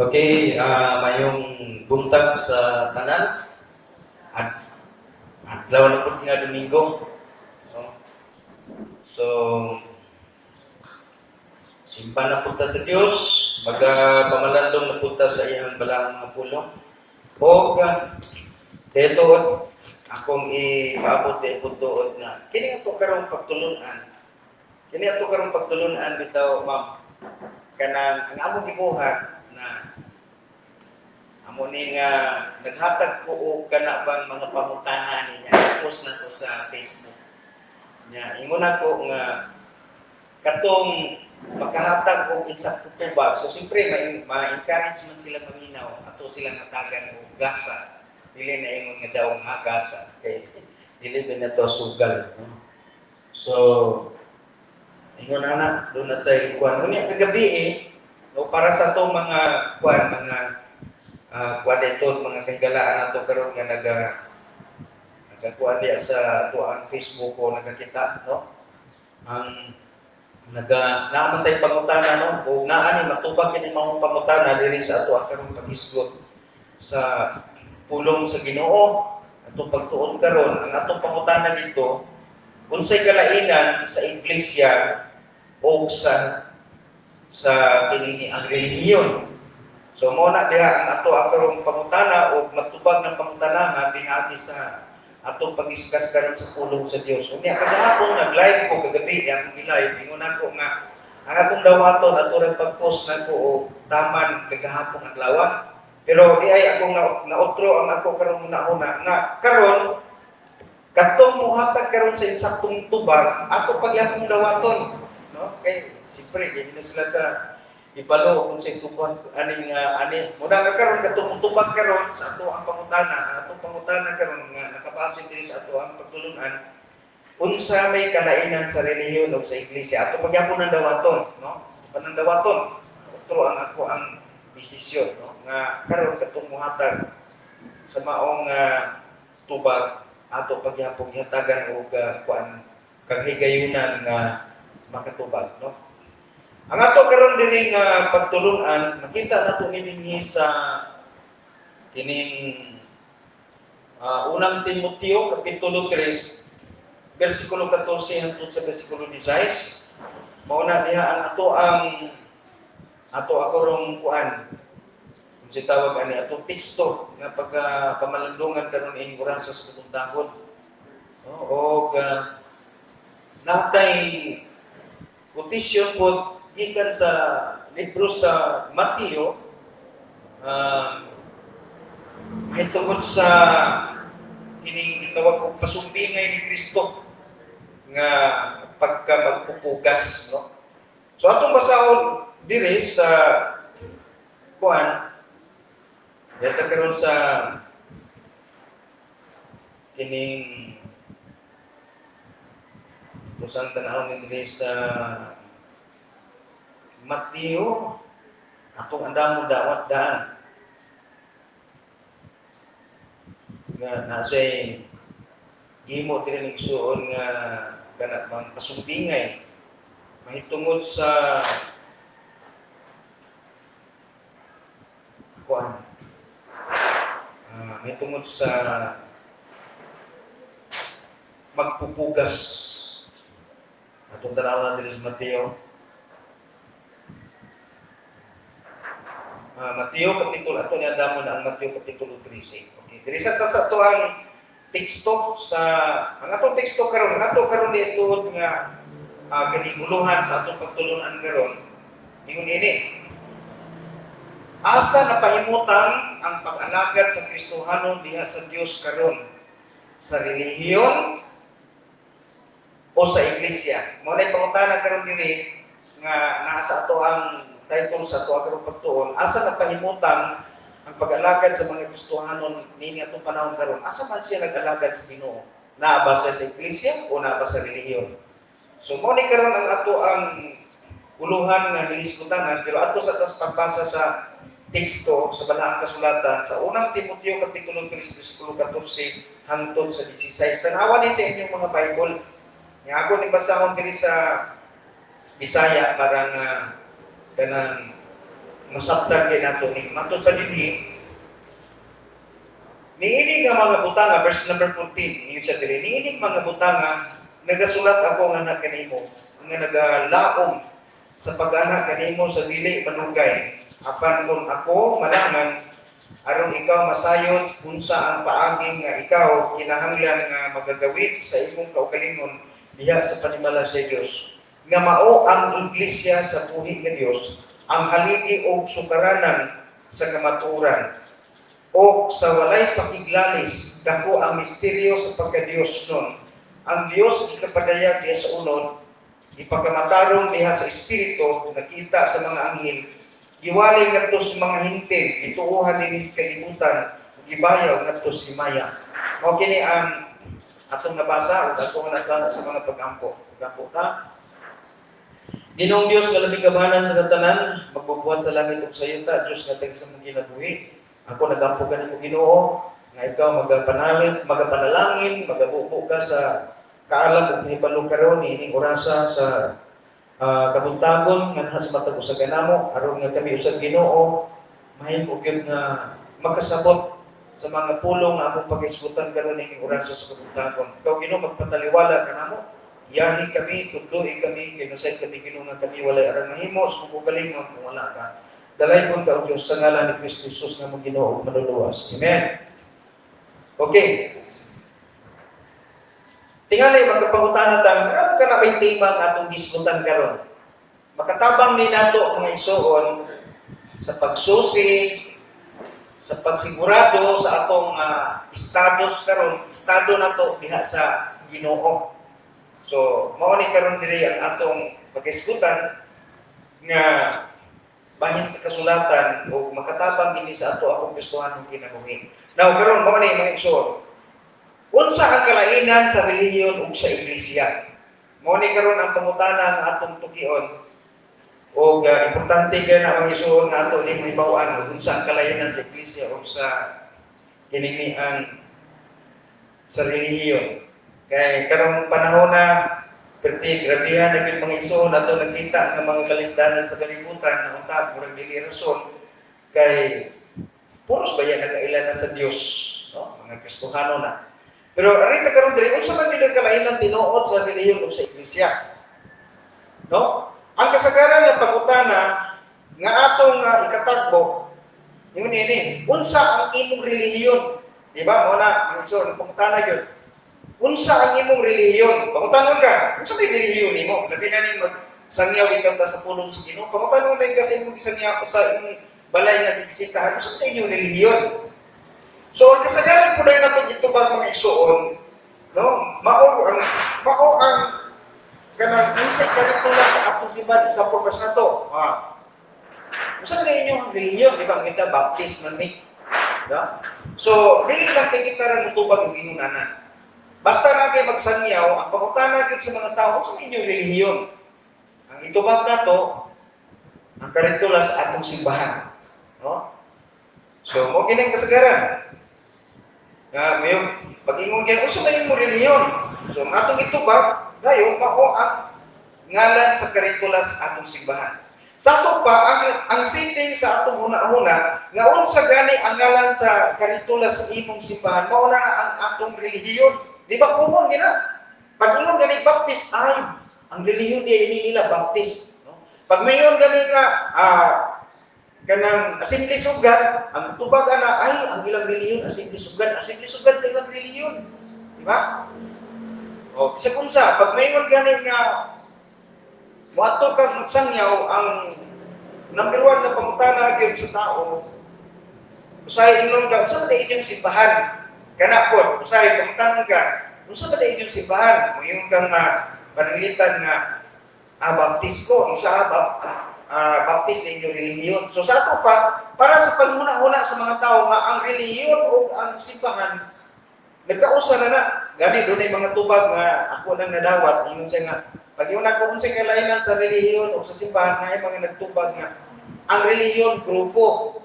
Okay, mayong buntag sa tanan. Adlaw na pud nga Domingo. No? So, simpan na punta sa Dios, pamalandong na punta sa iyang balang mga pulong. O dito akong ipaabot din puntoon na kini ato karong pagtulunan. Kini ato karong pagtulunan bitaw, ma'am. Kanang ang among gibuhat na amo ni nga naghatag ko og kana bang mga pamutana niya, post na ko sa Facebook. Nya ingon ako nga katong makahatag og insakto tubag. So siyempre ma-encourage man sila paminaw ato silang hatagan og gasa. Dili na ingon nga daw nga gasa kay dili ba na to sugal. No? So ingon ana do na tay kuan unya kagabi no para sa to mga kuan mga ito, mga kagalaan nato karon nga nagakuha diya sa ato ang Facebook o nagakita, no? Ang naaman tay pangutana, no? O naani matubag kini mao pangutana diri sa ato ang karong paghisgot sa pulong sa Ginoo, ato pagtuon karon. Ang atong pangutana dito, unsay kalainan sa iglesia o sa kini ang relihiyon. So mo na diha ang ato karong pangutana o matubag ng pangutana pinagi sa atong pag-discuss karon sa pulong sa Dios. Unya kagahapon nag-live ko kagabi ang i-live ingon ako nga ang atong dawaton ato rin pag-post nako og taman kagahapon adlaw. Pero di ay akong naotro ang ako karong una-una nga karon katong muhatag karon sa insaktong tubag ato pagyapon dawaton, no? Kay siyempre di na sila ka ipalo kung sa tubuhan ani muna nga karon katong tubag karon sa ato ang pangutana karon nga nakabase diri sa ato ang pagtulunan unsa may kalainan sa relihiyon o sa iglesia ato pagyapon ng dawaton, no? Panang dawaton utro ang ako ang desisyon, no? Nga karon katong muhatag sa maong tubag ato pagyapon hatagan og kuan kaghigayunan nga makatubag, no? Ang ato karon diri nga pagtulunan, makita nato dinhi sa kining unang Timoteo kapitulo 3 bersikulo 14 hangtod sa bersikulo 16. Mao na diha ang ato akarong kuan. Unsa tawag ani ato teksto nga pamalandungan karon ining oras sa tuntahon. O natay quotation po gikan sa libro sa Mateo may tungkol sa kining gitawag og pasumbingay ni Kristo nga pagka magpupugas, no? So atong basahon diri sa kuan dito karon sa kining kusang tanawon diri sa Mateo atong andam mo dawat daan nga nasay gimo diri nigsuon nga kana bang pasumbingay mahitungod sa kuan mahitungod sa magpupugas atong tanawon diri sa Mateo. Mateo kapitulo ato ni adamon ang Mateo kapitulo 13. Okay, diri sa to ang teksto sa ang atong teksto karon dito nga kaniguluhan sa atong pagtulunan karon. Ingon ini. Asa napahimutan ang pag-alagad sa Kristohanon diha sa Dios karon? Sa relihiyon o sa iglesia? Mao nay pangutana karon diri nga naa sa ato ang title sa ato karong pagtuon, asa napahimutan ang pag-alagad sa mga Kristohanon niini atong panahon karon? Asa man siya nag-alagad sa Ginoo? Naa ba sa iglesia o naa ba sa relihiyon? So mo ni karon ang ato ang uluhan nga hilisgutanan, pero ato sa tas pagbasa sa teksto sa balaang kasulatan sa unang Timoteo kapitulo 3 bersikulo 14 hangtod sa 16. Tanawa ni sa inyong mga Bible. Nga ako ni basahon diri sa Bisaya para nga kanang masabtan kay nato ni matod pa dinhi niining nga mga butanga verse number 14 inyo sa diri niining mga butanga nagasulat ako nga na kanimo nga nagalaom sa pag-anak kanimo sa dili manugay apan kung ako malangan aron ikaw masayon unsa ang paaging nga ikaw kinahanglan nga magagawid sa imong kaugalingon diha sa panimala sa Dios nga mao ang iglesia sa buhi nga Dios ang haligi og sukaranan sa kamaturan o sa walay pakiglalis dako ang misteryo sa pagka-Dios nun. Ang Dios ikapadayag diha sa unod, ipagkamatarong diha sa espiritu, nakita sa mga anghel, giwali ngadto sa mga hintig, gituohan dinhi sa kalibutan, gibayaw ngadto sa himaya. Mao kini ang atong nabasa ug atong nasala sa mga pag-ampo. Pag-ampo ta. Ginoong Dios nga labing kabahanan sa katanan, magbubuhat sa langit ug sa yuta, Dios nga tag sa mong kinabuhi. Ako nagampo kanimo Ginoo nga ikaw magapanalangin, magabubo ka sa kaalam ug hibalo karon ining orasa sa kabuntagon nga sa matag usa kanamo aron nga kami usab Ginoo mahimo gyud nga makasabot sa mga pulong nga akong pag-isgutan karon ining orasa sa kabuntagon. Ikaw Ginoo magpataliwala kanamo. Yahi kami, tudloy kami, kay nasay kami Ginoo nga kami walay aron mahimo sa kugaling nga kung wala ka. Dalay po ka o Diyos sa ngalan ni Kristo Jesus na mong Ginoo maluluwas. Amen. Okay. Tingali magkapangutana ta, ano ka na may tema nga atong diskutan karon? Makatabang ni nato mga igsoon sa pagsusi, sa pagsigurado sa atong estados karon, estado nato diha sa Ginoo. So, mao ni karon diri ang atong pagdiskutan nga bahin sa kasulatan o makatabang ini sa ato akong gustuhan ng kinabuhi. Now, karon mo ni mga igsoon. Unsa ang kalainan sa relihiyon ug sa iglesia? Mo ni karon ang pangutana ng atong tukion. O importante kay na mga igsoon nga ato ni hibaw-an unsa ang kalainan sa iglesia ug sa kininian sa relihiyon. Kay karong panahon na perti grabihan na gyud mga igsoon ato nakita nga mga kalisdanan sa kalibutan na untag murag dili rason kay puros bayan nagailan na sa Dios, no? Mga Kristohano na. Pero ari ta karon diri unsa man nila kalainan tinuod sa relihiyon ug sa iglesia? No? Ang kasagaran nga pangutana nga atong ikatagbo yun ini, unsa ang imong relihiyon? Di ba? Mo na ang igsoon pangutana gyud. Unsa ang imong relihiyon? Pangutanon ka, unsa may relihiyon nimo? Labi na ning magsangyaw ikaw ta sa pulong sa Ginoo. Pangutanon na ka sa imong gisangyaw sa imong balay nga bisitahan, unsa may inyong relihiyon? So, ang kasagaran po dahil natin ito ba mga igsoon, no? Mao ang kanang unsay karikula sa atong simbahan sa purpose na to. Unsa may inyong relihiyon? Di ba kita baptist man ni? Diba? So, dili lang kita ra mutubag og ginunanan. Basta na kayo magsangyaw, ang pangutana natin sa mga tao sa inyong relihiyon. Ang itubag na to, ang karikula sa atong simbahan. No? So, mo kinang kasagaran. Ngayon, pag-ingon yan, sa inyong relihiyon. So, ang atong itubag, ngayon, mao ang ngalan sa karikula sa atong simbahan. Sa ato pa, ang setting sa atong una-una, nga unsa gani ang ngalan sa karikula sa imong simbahan, mao na ang atong relihiyon. Di ba kumon gina? Pag ingon gani Baptist, ay, ang relihiyon niya ini nila Baptist. No? Pag mayon gani ka, kanang Assembly Sugan, ang tubag na, ay, ang ilang relihiyon, Assembly Sugan ilang relihiyon. Di ba? O, kasi kung sa, pag mayon gani nga, muato kang magsangyaw, ang number one na pangutana yun sa tao, usahay inyong ka, usahay na inyong simbahan. Kana po, usahay, pangutana ka, usahay na inyong simbahan. Mayroon kang panilitan nga, Baptist ko, Baptist na inyong relihiyon. So sa ato pa, para sa panuna-una sa mga tao nga, ang relihiyon o ang simbahan, nagkausa na. Gani, doon ay mga tubag nga ako nang nadawat. Yung siya nga, pag yun ako unsay kalainan sa relihiyon o sa simbahan, nga ay mga nagtubag nga, ang relihiyon, grupo.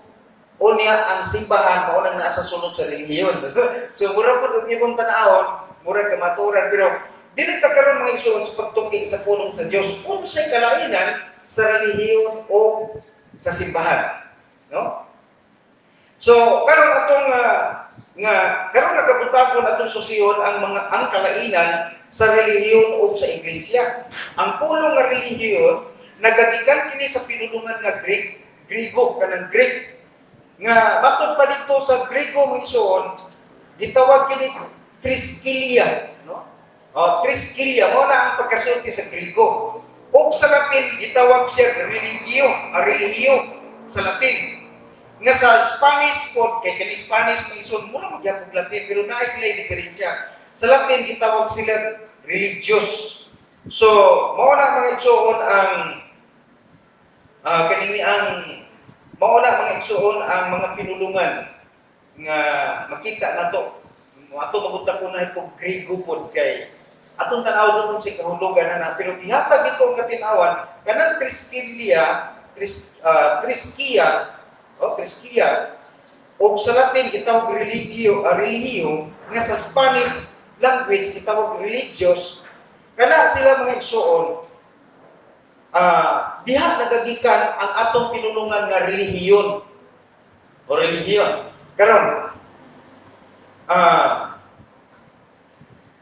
O niya ang simbahan, mao nang nasa sulod sa relihiyon. So, mura po yung ibang tanahon, mura kamaturan, pero dili ta karon mga igsoon sa pagtungkol sa pulong sa Dios. Unsay kalainan sa relihiyon o sa simbahan, no? So karon atong karon nagabutagon atong susiyon ang kalainan sa relihiyon o sa iglesia. Ang pulong nga relihiyon nagagikan kini sa pinulungan nga Griego kanang Greek nga batud pa dito sa Griego mangisuon gitawag kini triskilia, no? Triskilia mo na ang pagkasulti sa Griego. O sa Latin gitawag siya religiyo sa Latin. Nga sa Spanish po, kay kani Spanish mangisuon mura magyapon Latin pero naay sila diferensya. Sa Latin gitawag sila religious. So, mao na mga igsoon ang mauna mga igsoon ang mga pinulungan nga makita nato ato mabuta ko na ito Griego pod kay atong tanaw doon sa kahulugan na pero gihatag dito ang katinawan kanang Triskia o sa Latin gitawag religiyo nga sa Spanish language gitawag religious kana sila mga igsoon diha nagagikan ang atong pinulungan nga relihiyon o relihiyon. Karon,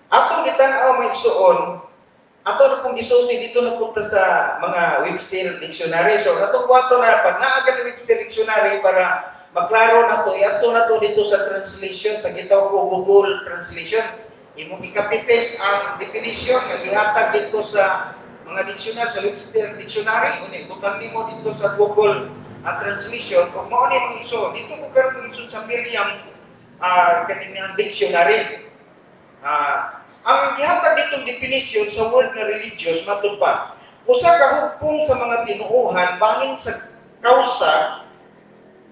atong gitan-aw mga igsoon, ato na pong isusi dito na punta sa mga Webster Dictionary. So, atong kwato na, pag naaga ng Webster Dictionary para maklaro na to, iato na to dito sa translation, sa gitaw ko Google Translation. Imong ikapi-paste ang definition nga gihatag dito sa mga dictionary sa Webster Dictionary, unya butang nimo dito sa Google Translation, kung mao ni mga iso, dito ko karon iso sa Merriam kanilang dictionary. Ang gihatag ditong definition sa word nga religious matud pa, usa ka hugpong sa mga tinuohan bangin sa kausa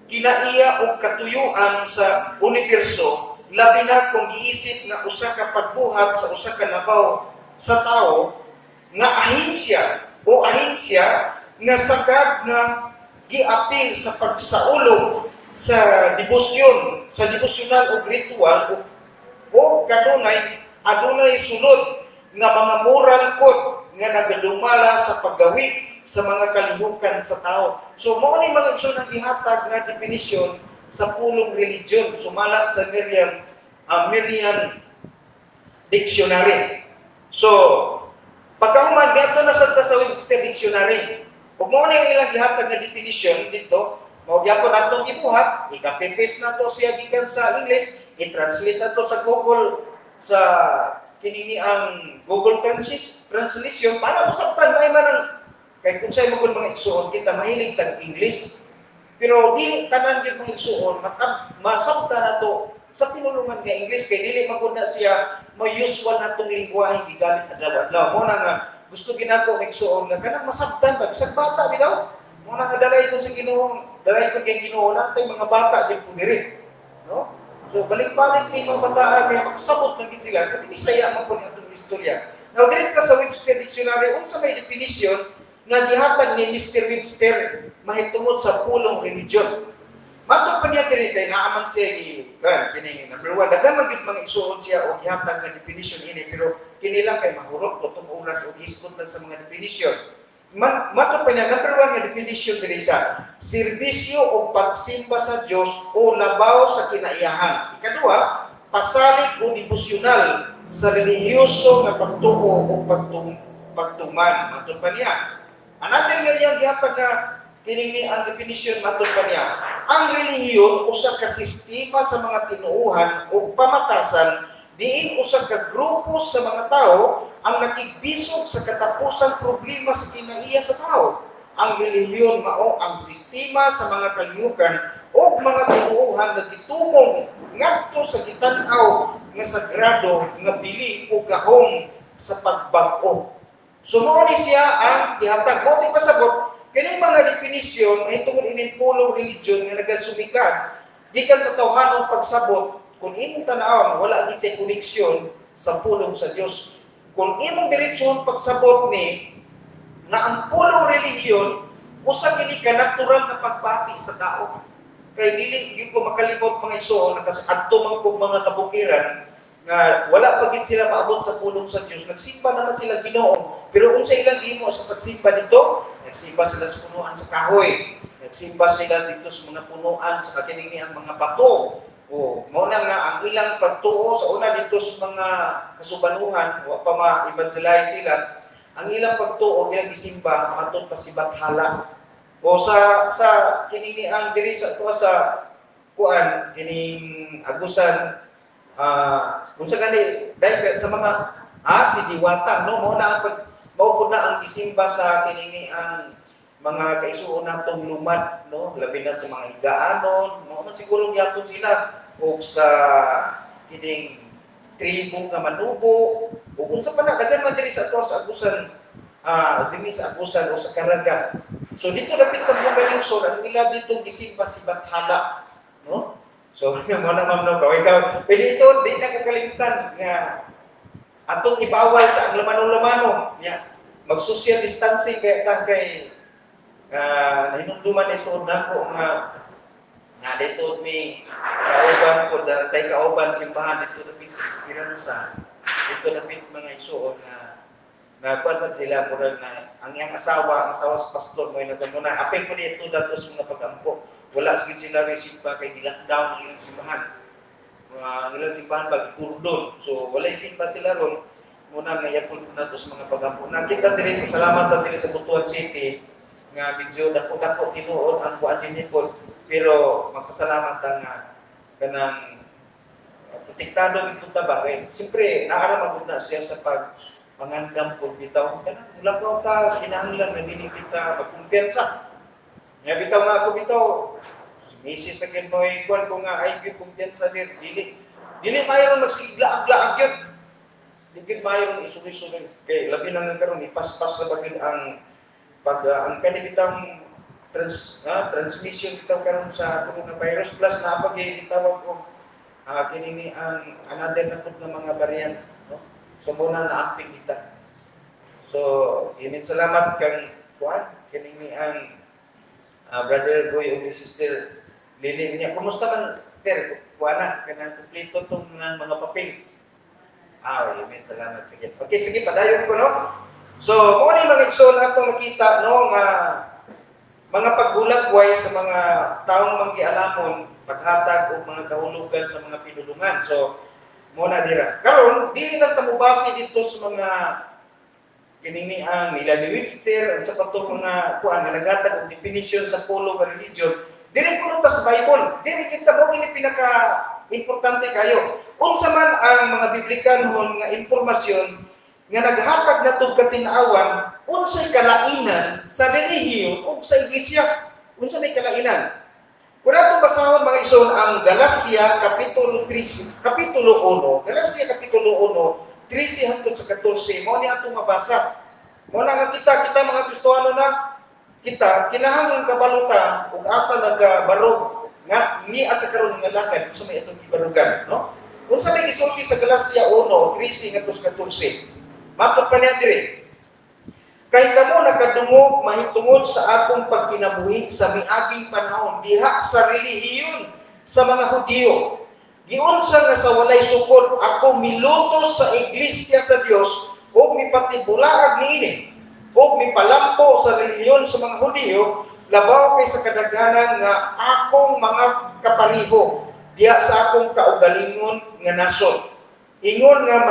kinaiya o katuyuan sa universo, labi na kung giisip nga usa ka pagbuhat sa usa ka labaw sa tao nga ahensya nga sagad nga giapil sa pagsaulog sa debosyon, sa devotional o ritual o adunay sulod nga mga moral code nga nagadumala sa paggawi sa mga kalihukan sa tao. So mao ni mga igsoon ang gihatag nga definisyon sa pulong religion sumala sa Merriam Dictionary. So pagkahuman, dito na sa Webster Dictionary. Kung mo na yung ilang gihatag na definition dito, magyapon natong gibuhat, ika-paste na to siya gikan sa English, i-translate na to sa Google, sa kinini ang Google Translation, para masabtan ba man ang, kaya kung sa'yo mga igsuon, kita mahilig tag English, pero di tanan yung mga igsuon, masabtan na to sa pinulungan nga English, kaya dili maguna siya usual na itong lingwahe gigamit adlaw-adlaw. Mo na nga, gusto ginako igsuon nga kanang masabtan ba bisag bata bitaw. Mo na nga dalay ko sa Ginoo, dalay ko kay Ginoo natay mga bata din ko diri. No? So balik-balik ni mga bata kay magsabot man gid sila kay Bisaya man ko atong istorya. Now diri ka sa Webster Dictionary unsa may definition nga gihatag ni Mr. Webster mahitungod sa pulong religion. Matod pa niya kini kay naaman siya kini number 1 daghan man gid mga igsuon siya o gihatag nga definition ini pero kini lang kay mahurot ko tong oras o iskot lang sa mga definition. Matod pa niya number 1 nga definition diri sa serbisyo o pagsimba sa Dios o labaw sa kinaiyahan. Ikaduha, pasalig o devosyonal sa relihiyoso nga pagtuo o pagtuman. Matod pa niya. Anatin nga yung gihatag nga kini ang definition matod pa niya. Ang relihiyon usa ka sistema sa mga tinuuhan o pamatasan diin usa ka grupo sa mga tao ang nakigbisog sa katapusang problema sa kinaiya sa tao. Ang relihiyon mao ang sistema sa mga kalihukan o mga tinuuhan na gitumong ngadto sa gitan-aw nga sagrado nga bili o gahom sa pagbag-o. Sumao ni siya ang gihatag mo ti pasabot kini mga definisyon ay tungod ining pulong religion nga nagasumikat gikan sa tawhanong pagsabot kung imong tan-awon wala gid say koneksyon sa pulong sa Dios. Kung imong diretsyon pagsabot ni nga ang pulong religion usa kini ka natural na pagbati sa tao. Kay dili gyud ko makalimot mga igsoon nakasadto man kog mga kabukiran nga wala pa gid sila maabot sa pulong sa Dios. Nagsimba naman sila Ginoo, pero unsa ilang gimo sa pagsimba dito? Nagsimba sila sa punuan sa kahoy. nagsimba sila dito sa mga punuan sa kini ang mga bato. O mao na nga ang ilang pagtuo sa una dito sa mga kasubanuhan, wa pa ma-evangelize sila. Ang ilang pagtuo ilang gisimba aton pa si Bathala. O sa kini ang diri sa tuwa sa kuan kining agusan kung sa gani dahil sa mga si Diwata no mao na ang mao pud na ang gisimba sa kini ang mga kaisuon natong lumad no labi na sa mga higaanon mao man siguro gyapon sila o sa kining tribo nga Manubo o kung sa panagagan man diri sa ato sa agusan dili sa agusan o sa Caraga. So dito dapit sa mga lungsod ang ila dito gisimba si Bathala no. So mo na ma'am no kaway ka pwede ito di na kakalimutan nga atong ibawal sa ang lamano-lamano nya mag-social distancing kay nahinumduman ito nako nga dito may kauban ko tay kauban simbahan dito dapit sa Esperanza dito dapit mga isuon na kuan sila murag na ang iyang asawa sa pastor mo nagkamuna apil ko dito dato sa mga pagampo wala sigid sila resimba kay lockdown ang ilang simbahan ilang simbahan pag-turdon so wala simba sila ron muna nga yapon na to sa mga pagampo nakita diri salamat ta diri sa Butuan City nga medyo dako-dako tinuod ang kuan dinhi pod pero magpasalamat ta nga kanang protektado gid ta ba kay siyempre naara magud na siya sa pangandam pod bitaw kanang wala ko ta kinahanglan na dili kita magkumpiyansa nya bitaw nga ako bitaw misis sa kin moy kuan ko nga ay gyud kumpiyansa dili mayroon magsiglaag-laag gyud dili mayroon isuloy-suloy kay labi na nga karon ipaspas na bagid ang ang kanibitang transmission bitaw karon sa coronavirus plus na pag gitawag og kini ang another na pud nga mga variant no so muna naapil kita so init salamat kang kuan kini ang brother Boy o sister Lili niya kumusta man ter kuana kanang kumpleto tong mga papel init salamat sige okay sige padayon ko no. So, kung ano yung mga igsoon atong makita, no, nga mga paggulagway sa mga taong manggialamon, paghatag o mga kahulugan sa mga pinulungan. So, muna dira. Karon, dili lang tamubasi dito sa mga kinini ang nila ni Webster at sa patong mga kuan nga naghatag og definition sa pulo nga religion. Dili kuno ta sa Bible. Dili kita mo ini pinaka importante kayo. Unsa man ang mga biblikanhon nga impormasyon nga naghatag na tug katinawan unsay kalainan sa relihiyon ug sa iglesia unsa may kalainan kung ato basahon mga ison ang Galacia kapitulo 3 kapitulo 1 Galacia kapitulo 1 13 hangtod sa 14 mo ni ato mabasa mo na kita mga Kristohano na kita kinahanglan kabaluta ug asa nagabarog nga ni at karon nga lakad unsa may atong gibarugan no unsa may gisulti sa Galacia 1 13 hangtod sa 14 matod pa niya diri. Kay kamo nakadungog mahitungod sa akong pagkinabuhi sa miaging panahon diha sa relihiyon sa mga Hudiyo. Giunsa nga sa walay sukod ako milutos sa iglesia sa Dios ug mipatibulaag niini ug mipalampo sa relihiyon sa mga Hudiyo labaw kay sa kadaghanan nga akong mga kapariho diha sa akong kaugalingon nga nasod. Ingon nga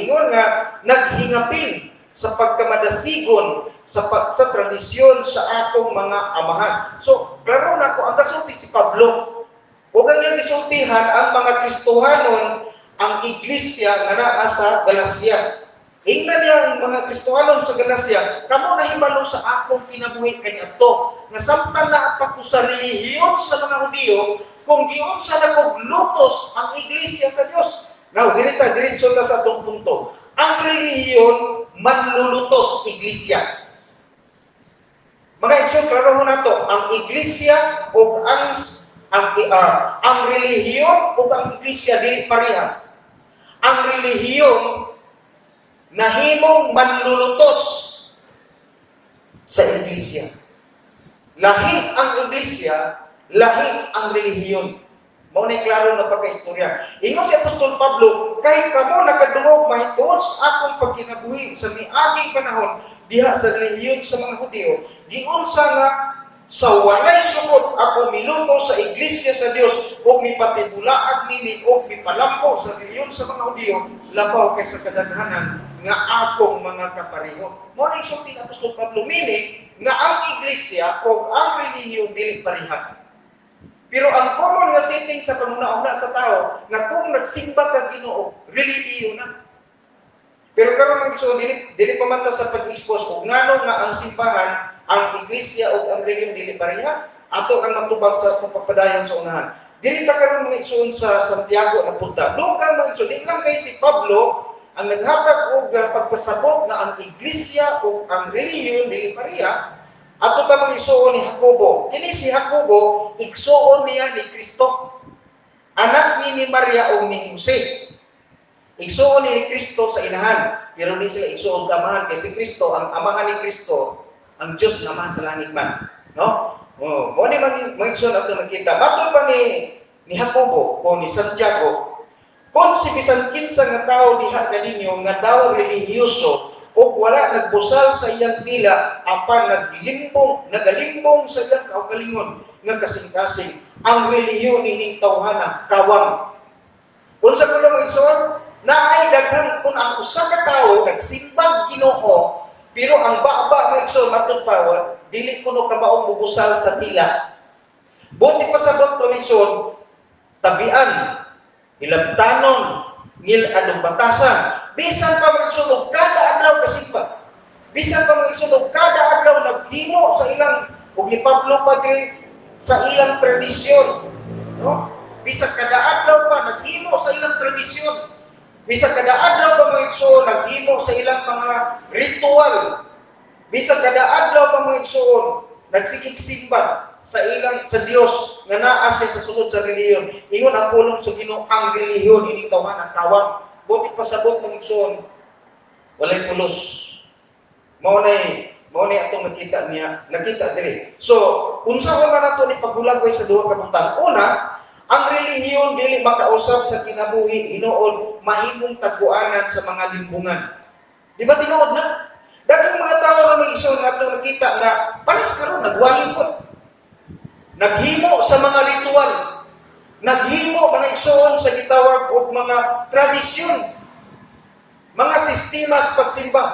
ingon nga naghingapin sa pagkamadasigon sa tradisyon sa akong mga amahan. So, klaro na ko ang kasulti si Pablo. Ug ang gisultihan ang mga Kristohanon ang iglesia nga naa sa Galacia. Ingnan niya ang mga Kristohanon sa Galacia, kamo nahibalo sa akong kinabuhi kaniadto nga samtang naapa ko sa relihiyon sa mga Hudiyo kung giunsa na kog lutos ang iglesia sa Dios. Now, diretso na sa atong punto. Ang relihiyon manlulutos iglesia. Mga igsoon klaro nato, ang iglesia ug ang relihiyon ug ang iglesia dili pareha. Ang relihiyon nahimong manlulutos sa iglesia. Lahi ang iglesia, lahi ang relihiyon. Mao ni klaro na pagkaistorya. Ingon si Apostol Pablo, kay kamo nakadungog mahitungod sa akong pagkinabuhi sa miaging panahon diha sa relihiyon sa mga Hudiyo, giunsa nga Sa walay sukot ako miluto sa iglesia sa Dios o mipatibulaag nini o mipalampo sa reliyon sa mga Hudiyo labaw kay sa kadaghanan nga akong mga kapareho. Mo ni sulti ni Apostol Pablo meaning nga ang iglesia o ang relihiyon dili pareha. Pero ang common nga setting sa panuna-una sa tao nga kung nagsimba ka Ginoo, relihiyon na. Pero karon magso dili pa man sa pag-expose og ngano nga ang simbahan, ang iglesia o ang relihiyon dili pareha, ato ang matubag sa pagpapadayon sa unahan. Dili ta karon mga igsoon sa Santiago na punta. Doon ka mga igsoon, di lang kay si Pablo ang naghatag og pagpasabot na ang iglesia o ang relihiyon dili pareha. Ato ta mga igsoon ni Jacobo. Kini si Jacobo, igsoon niya ni Kristo. Anak ni Maria o ni Jose. Igsoon ni Kristo sa inahan. Pero di sila igsoon amahan kay si Kristo, ang amahan ni Kristo, ang Diyos naman sa langit man. No? Mo ni man igsoon ato nakita. Bato pa ni Jacobo o ni Santiago, kung si bisan kinsa nga tao diha kaninyo nga daw relihiyoso o wala nagbusal sa iyang dila apan nagalimbong sa iyang kaugalingon nga kasing-kasing ang relihiyon ining tawhana kawang. Unsa ko lang igsoon? Naay daghang kung ang usa ka tawo nagsimbag Ginoo pero ang baba nga igsoon matud pa dili kuno kabaong mubusal sa dila. Buti pa sa doktor igsoon tabian ilabtanon ngil anong batasan bisan pa magsunog kada adlaw kasimba, bisan pa magsunog kada adlaw naghimo sa ilang ug ni Pablo padre sa ilang tradisyon, no? Bisan kada adlaw pa naghimo sa ilang tradisyon, bisan kada adlaw pa magsunog naghimo sa ilang mga ritual, bisan kada adlaw pa magsunog nagsikig-simba sa ilang sa Dios nga naa siya sa sulod sa relihiyon. Ingon ang pulong sa Ginoo ang relihiyon ining tawhana kawang. Buti pasabot ng igsoon walay pulos. Mao nay atong nakita diri. So, unsa man nato ni pagulagway sa duha ka butang. Una, ang relihiyon dili makausab sa kinabuhi hinuon mahimong tagbuanan sa mga limbungan. Di ba tinuod na? Daghang mga tawo na may igsoon nga atong nakita nga panis karon nagwalipot. Naghimo sa mga ritual. Naghimo mga igsoon sa gitawag og mga tradisyon. Mga sistema sa pagsimba.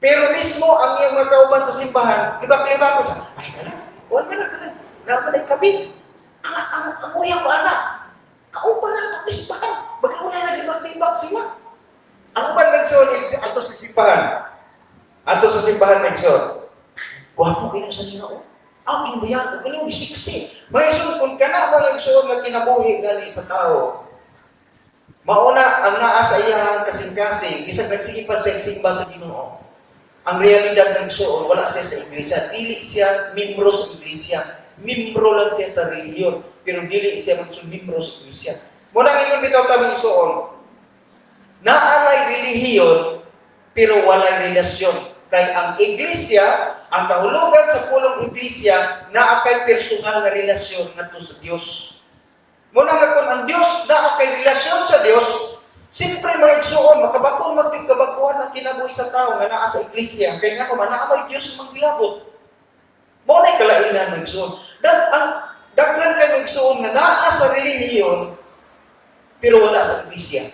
Pero mismo ang iyang mga kauban sa simbahan, liba-liba ko sa, ay ka na, huwag ka na, napaday kami. Ang uyang ba na? Kauban na ang simbahan. Bagauna na libag-libag sila. Ang uban nagsoon, ato sa simbahan. Ato sa simbahan nagsoon. Wapo kayo sa Ginoo. Ang inbayad, ang inyong bisiksi. May kung ka na mga igsoon na kinabuhi gali sa tao, mauna ang naa sa iyang kasing-kasing, isang nagsige pa sa simba sa Ginoo. Ang realidad ng igsoon, wala siya sa iglesia. Dili siya membro sa iglesia. Membro lang siya sa relihiyon. Pero dili siya membro sa iglesia. Muna ngayon bitaw tamang igsoon, naangay relihiyon, pero walay relasyon. Kay ang iglesia, ang kahulugan sa pulong iglesia, naakay personal na relasyon ngadto sa Dios. Muna nga kung ang Dios naakay relasyon sa Dios, siyempre may igsoon, makabaton magkabakuan ang kinabuhi sa tao nga naa sa iglesia. Kaya nga kung naamay Dios manggilabot. Muna kalainan ng igsoon. Daghan kay igsoon nga naa sa relihiyon, pero wala sa iglesia.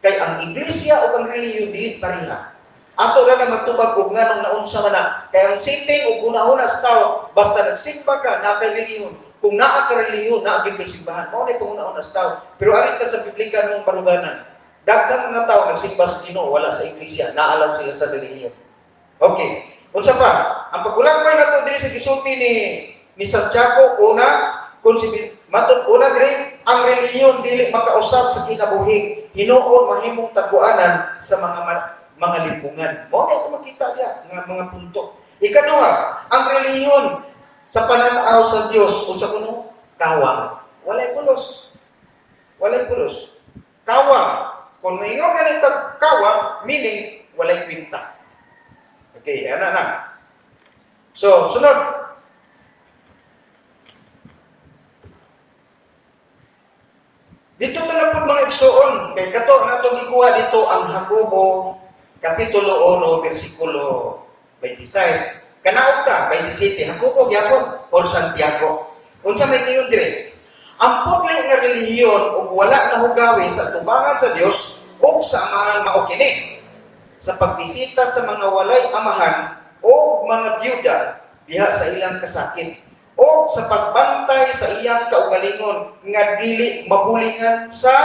Kay ang iglesia o ang relihiyon dili pareha. Ato na magtubag kung nga nung naunsa man na. Kaya ang setting o una-una sa tao, basta nagsimba ka, nakay-reliyon. Kung naaka-reliyon, naagin kay simbahan. Mao na itong una-una sa tao. Pero arin ka sa Biblika ng paruganan. Daghang mga tao nagsimba sa Ginoo, wala sa iglesia. Naalam sila sa reliyon. Okay. Unsa pa? Ang pagulagway na ito dili sa gisulti ni Santiago, una, una diri, ang reliyon dili makausab sa kinabuhi. Hinuon mahimong tagbuanan sa mga lipungan. Mo na ito makita niya nga mga punto. Ikaduha, ang relihiyon sa pananaw sa Dios unsa kuno kawang. Walay pulos. Walay pulos. Kawang. Kung maingon ka nito kawang, meaning walay kwinta. Okay, ana na. So, sunod. Dito na po mga igsoon. Kay kato natong ikuha dito ang Jacobo Kapitulo 1, versikulo 26. Kanaog ka, 27, Hakuko gyapon or Santiago. Unsa may ingon dire? Ang putli nga relihiyon ug wala na hugawi sa tubangan sa Dios ug sa amahan mao kini. Sa pagbisita sa mga walay amahan o mga byuda diha sa ilang kasakit o sa pagbantay sa iyang kaugalingon nga dili mabulingan sa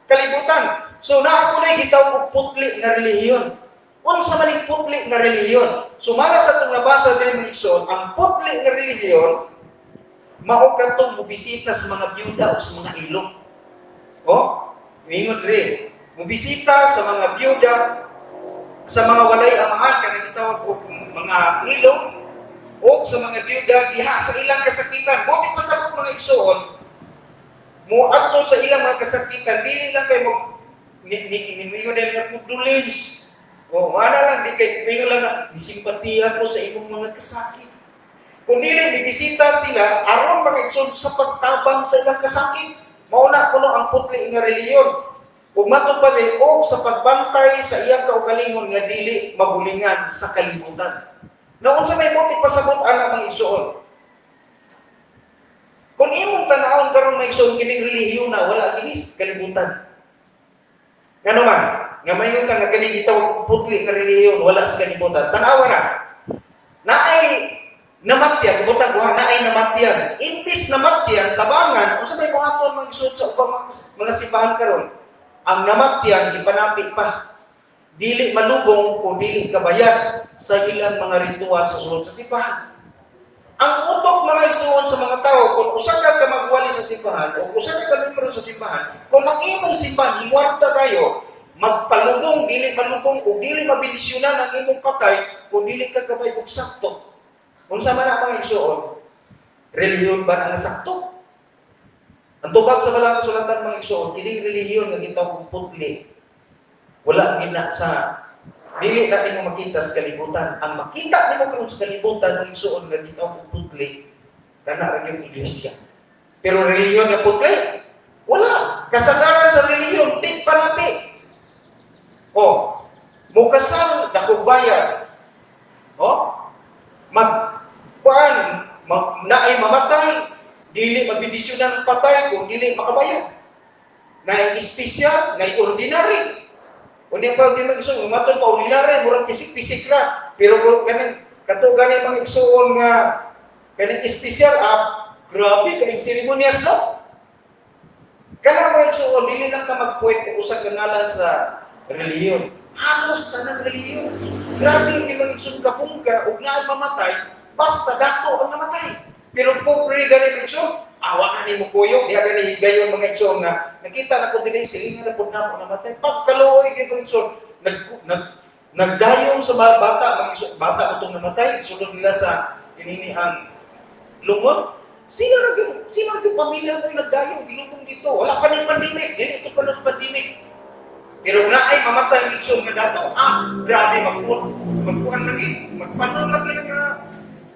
kalibutan. So naa ko gitawag og putli nga relihiyon. Unsa man ang putli nga relihiyon? Sumala sa itong nabasa din ng Ikson, ang putli nga relihiyon mao katong mubisita sa mga byuda o sa mga ilong. O, mingon rin. Mubisita sa mga byuda, sa mga walay amahan, kanang gitawag og mga ilong, o sa mga byuda diha sa ilang kasakitan. Buti pa sa mga igsoon, mo adto sa ilang mga kasakitan, dili lang kay mo mingon nga pudulins. O mana lang di kay mingon lang na simpatiya ko sa imong mga kasakit. Kung dili bibisita sila aron mga igsoon sa pagtabang sa ilang kasakit, mao na kuno ang putli nga relihiyon. Kung matupad o sa pagbantay sa iyang kaugalingon nga dili mabulingan sa kalibutan. Na unsa may motik pasabot ana mga igsoon? Kung imong tan-awon karon mga igsoon kining relihiyon na wala ginis kalibutan. Ngano man, nga mayon ka nga kini gitawag putli nga relihiyon wala sa kalibutan. Tan-awa na. Naay namatyan, butang buha naay namatyan. Imbis namatyan, tabangan, unsa may buhaton mga igsoon sa ubang mga simbahan karon? Ang namatyan ipanapi pa. Dili malubong o dili kabayad sa ilang mga ritual sa sulod sa simbahan. Ang utok mga igsoon sa mga tao, kung usa ka magwali sa simbahan o usa ka membro sa simbahan, kung ang imong simbahan hiwarta kayo, magpalubong, dili malubong o dili mabilisyonan ang imong patay kung dili ka kabay og sakto. Unsa man ang mga igsoon? Relihiyon ba ang sakto? Ang tubag sa balang kasulatan mga igsoon, kining relihiyon nga gitawag putli. Wala gina sa dili na nimo makita sa kalibutan. Ang makita nimo karon sa kalibutan ng igsoon nga gitawag putli kana ra yung iglesia. Pero relihiyon nga putli, wala. Kasagaran sa relihiyon tig panapi. O, mukasal dakog bayad. O, naay mamatay, dili mabidisyonan ang patay kung dili makabayad. Naay espesyal, naay ordinary. Unya pa di mag-igsoon, umaton pa ordinary, murang pisik-pisik ra. Pero kaning kato gani mga igsoon nga kaning espesyal grabe kaning seremonyas no. Kana mga igsoon dili lang ka magpuwet kung usa ka ngalan sa relihiyon. Halos tanang relihiyon. Grabe yung mga igsoon kapungka ug naay mamatay. Basta dato ang namatay. Pero pobre gani igsoon, awa na nimo kuyo, diha gani higayon mga igsoon nga nakita na ko dinhi silingan na pud namo namatay. Pagkaluoy gid mga igsoon, nagdayon sa mga bata, mga igsoon, bata utong namatay, sulod nila sa inini ang lumot. Sino ra pamilya mo nagdayon gilubong dito? Wala pa ning pandemic, dili ito pa sa pandemic. Pero na ay mamatay ng igsoon nga dato, grabe magkuhan lagi, magpanon lagi nga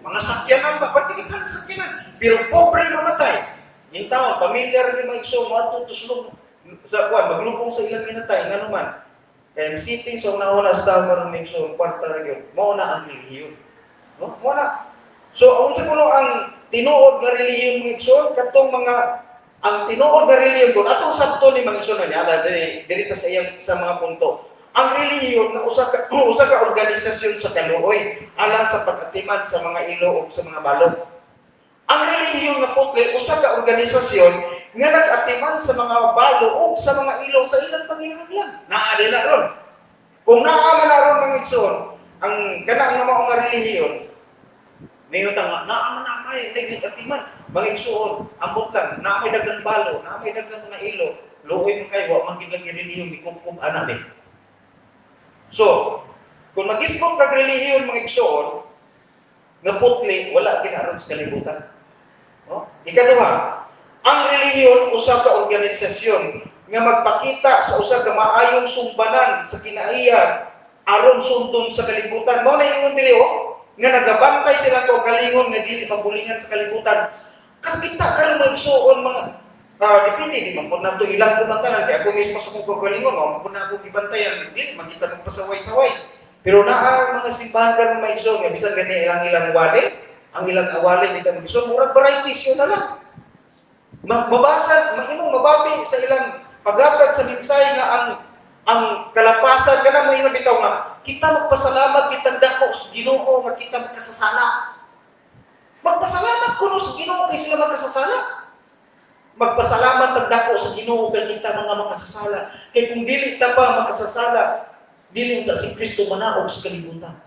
mga sakyanan ba? Pati ka sakyanan. Pero pobre mamatay. Yung tao, pamilyar rin mga igsoon, matutuslong sa kuwan, maglubong sa ilang minatay, nga naman. Kaya sitting sa una-una sa tao ng mga igsoon, kwarta rin yun, mauna ang relihiyon. No? Mauna. So, ang siguro ang tinuod na relihiyon mga igsoon, katong mga, ang tinuod na relihiyon doon, atong sabto ni mga igsoon na dirita sa mga punto. Ang relihiyon na usa ka organisasyon sa kaluoy alang sa pagatiman sa mga ilo ug sa mga balog. Ang relihiyon na putli usa ka organisasyon nga nag-atiman sa mga balo ug sa mga ilo sa ilang panginahanglan. Naa na ron. Kung naa man ron mga igsoon, ang kana nga mao nga relihiyon, ningon ta nga naa man may nag-atiman mga igsoon, ambot lang naa may daghang balo, naa may daghang mga ilo, luoy mo kay wa man gid relihiyon mikupkup ana be. So, kung mag-isbong kag relihiyon mga igsoon, nga putli, wala ginaron sa kalibutan. No? Ikaduha, ang relihiyon usa ka organisasyon nga magpakita sa usa ka maayong sumbanan sa kinaiya aron sundon sa kalibutan. Mao na ingon diri nga nagabantay sila ko galingon nga dili mabulingan sa kalibutan. Kapita karon mga igsoon mga depende di man po na ito ilang kumantanan. Kaya ako mismo sa kong kagalingon, mo po na ako ibantayan. Hindi, makita ng pasaway-saway. Pero naa mga simbahan karon maigsoon nga bisan gani ilang wali, ang ilang awali dito maigsoon murag varieties yun na lang. Mabasa, mababi sa ilang paghatag sa mensahe nga ang kalapasan kana mo ingon bitaw nga kita magpasalamat kitang dako sa Ginoo nga kita magkasasala. Magpasalamat kuno sa Ginoo kay sila magkasasala. Magpasalamat ang dako sa Ginoo kay kita mga makasasala. Kay kung dili ta pa makasasala, dili ta si Kristo manaog sa kalibutan.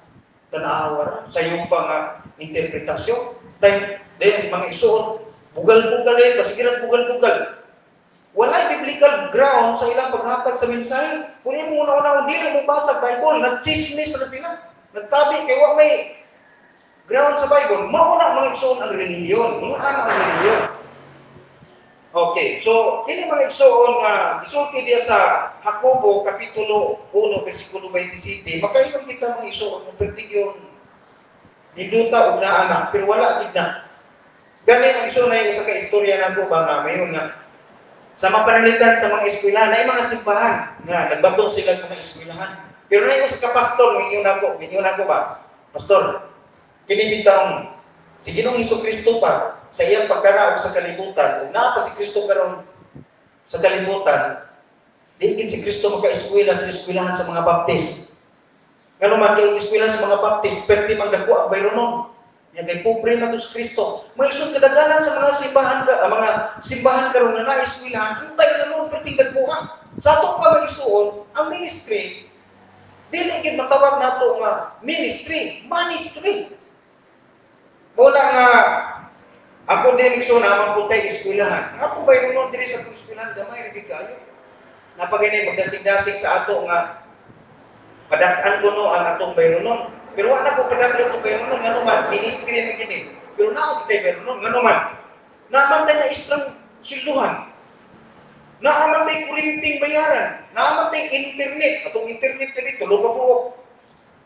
Tanaawa sa iyong pang interpretasyon. Then mga isuon bugal-bugal basigiran bugal-bugal. Walay biblical ground sa ilang paghatag sa mensahe. Kung imo una-una dili mo basa Bible, nagchismis na sila. Nagtabi kay wa may ground sa Bible. Mauna mga igsoon ang relihiyon. Mauna ang relihiyon. Okay, so kini mga igsoon nga gisulti diya sa Jacobo kapitulo 1 bersikulo 27. Makaingon kita mga igsoon ng pertigyon niduta og naa anak pero wala gid na. Gani ang igsoon na yung sa kaistorya nako ba nga mayon nga sa mapanalitan sa mga eskwelahan, na mga simbahan nga nagbatong sila ng mga eskwelahan. Pero na yung sa kapastor, minyo na ko ba? Pastor, kinibitang si Ginoong Hesukristo pa sa iyang pagkanaog sa kalibutan, kung naa pa si Kristo karon sa kalibutan, diin si Kristo magka-eskwela sa eskwelahan sa mga baptist. Nga naman, kay eskwelahan sa mga baptist, pwede magdakuha, bayronon. Yan kay pobre na to sa Kristo. May isang kadaganan sa mga simbahan karon na naiswilahan, hintay na noon perting dagbuhan. Sa atong pamagisuon, ang ministry, dili gid matawag nato nga ministry. Mula nga ako din igsoon na putay eskwelahan. Ako ba noon diri sa eskwelahan gamay ri kayo. Napagani magdasig-dasig sa ato nga padak-an kuno ang atong bayronon. Pero wala ko kadagdag ko kayo nun, nga naman, ministry na gini. Pero na ako kayo nun, nga naman, naamantay na islang siluhan. Naamantay kurinting bayaran. Naamantay internet. Atong internet na dito, lugabuok.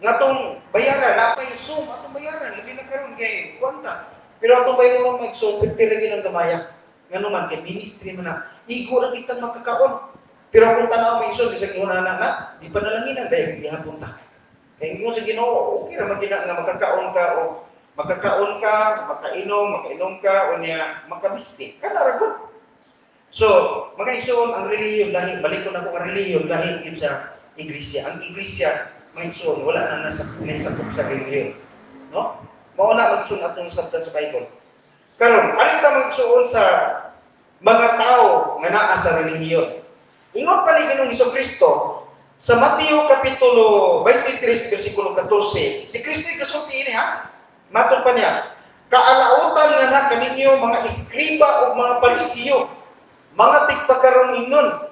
Nga itong bayaran, napay Zoom, atong bayaran. Labi na karoon kay kwanta. Pero atong bayaran mo mag-Zoom, pwede lagi ng gamaya. Nga naman, kay ministry mo na, igo na kitang makakaon. Pero kung tanaw may Zoom, isang iuna na, di pa nalanginan, dahil hindi punta. Kaya mo sa Ginoo, okay naman nga makakaon ka, makainom ka, o niya makabistik. Kana ragot. So, mga isuon ang reliyon dahil balik ko na ko ang reliyon dahil yun sa iglesia. Ang iglesia, mga isuon, wala na nasakop sa reliyon. No? Mauna magsun atong sabtan sa Bible. Karon, alin ta magsuon sa mga tao nga naa sa reliyon. Ingon pa ni Ginoong Hesukristo sa Mateo kapitulo 23 bersikulo 14, si Kristo kasulti ini ha. Matod pa niya, kaalautan nga na kaninyo mga iskriba o mga parisiyo, mga tigpakaron ingon,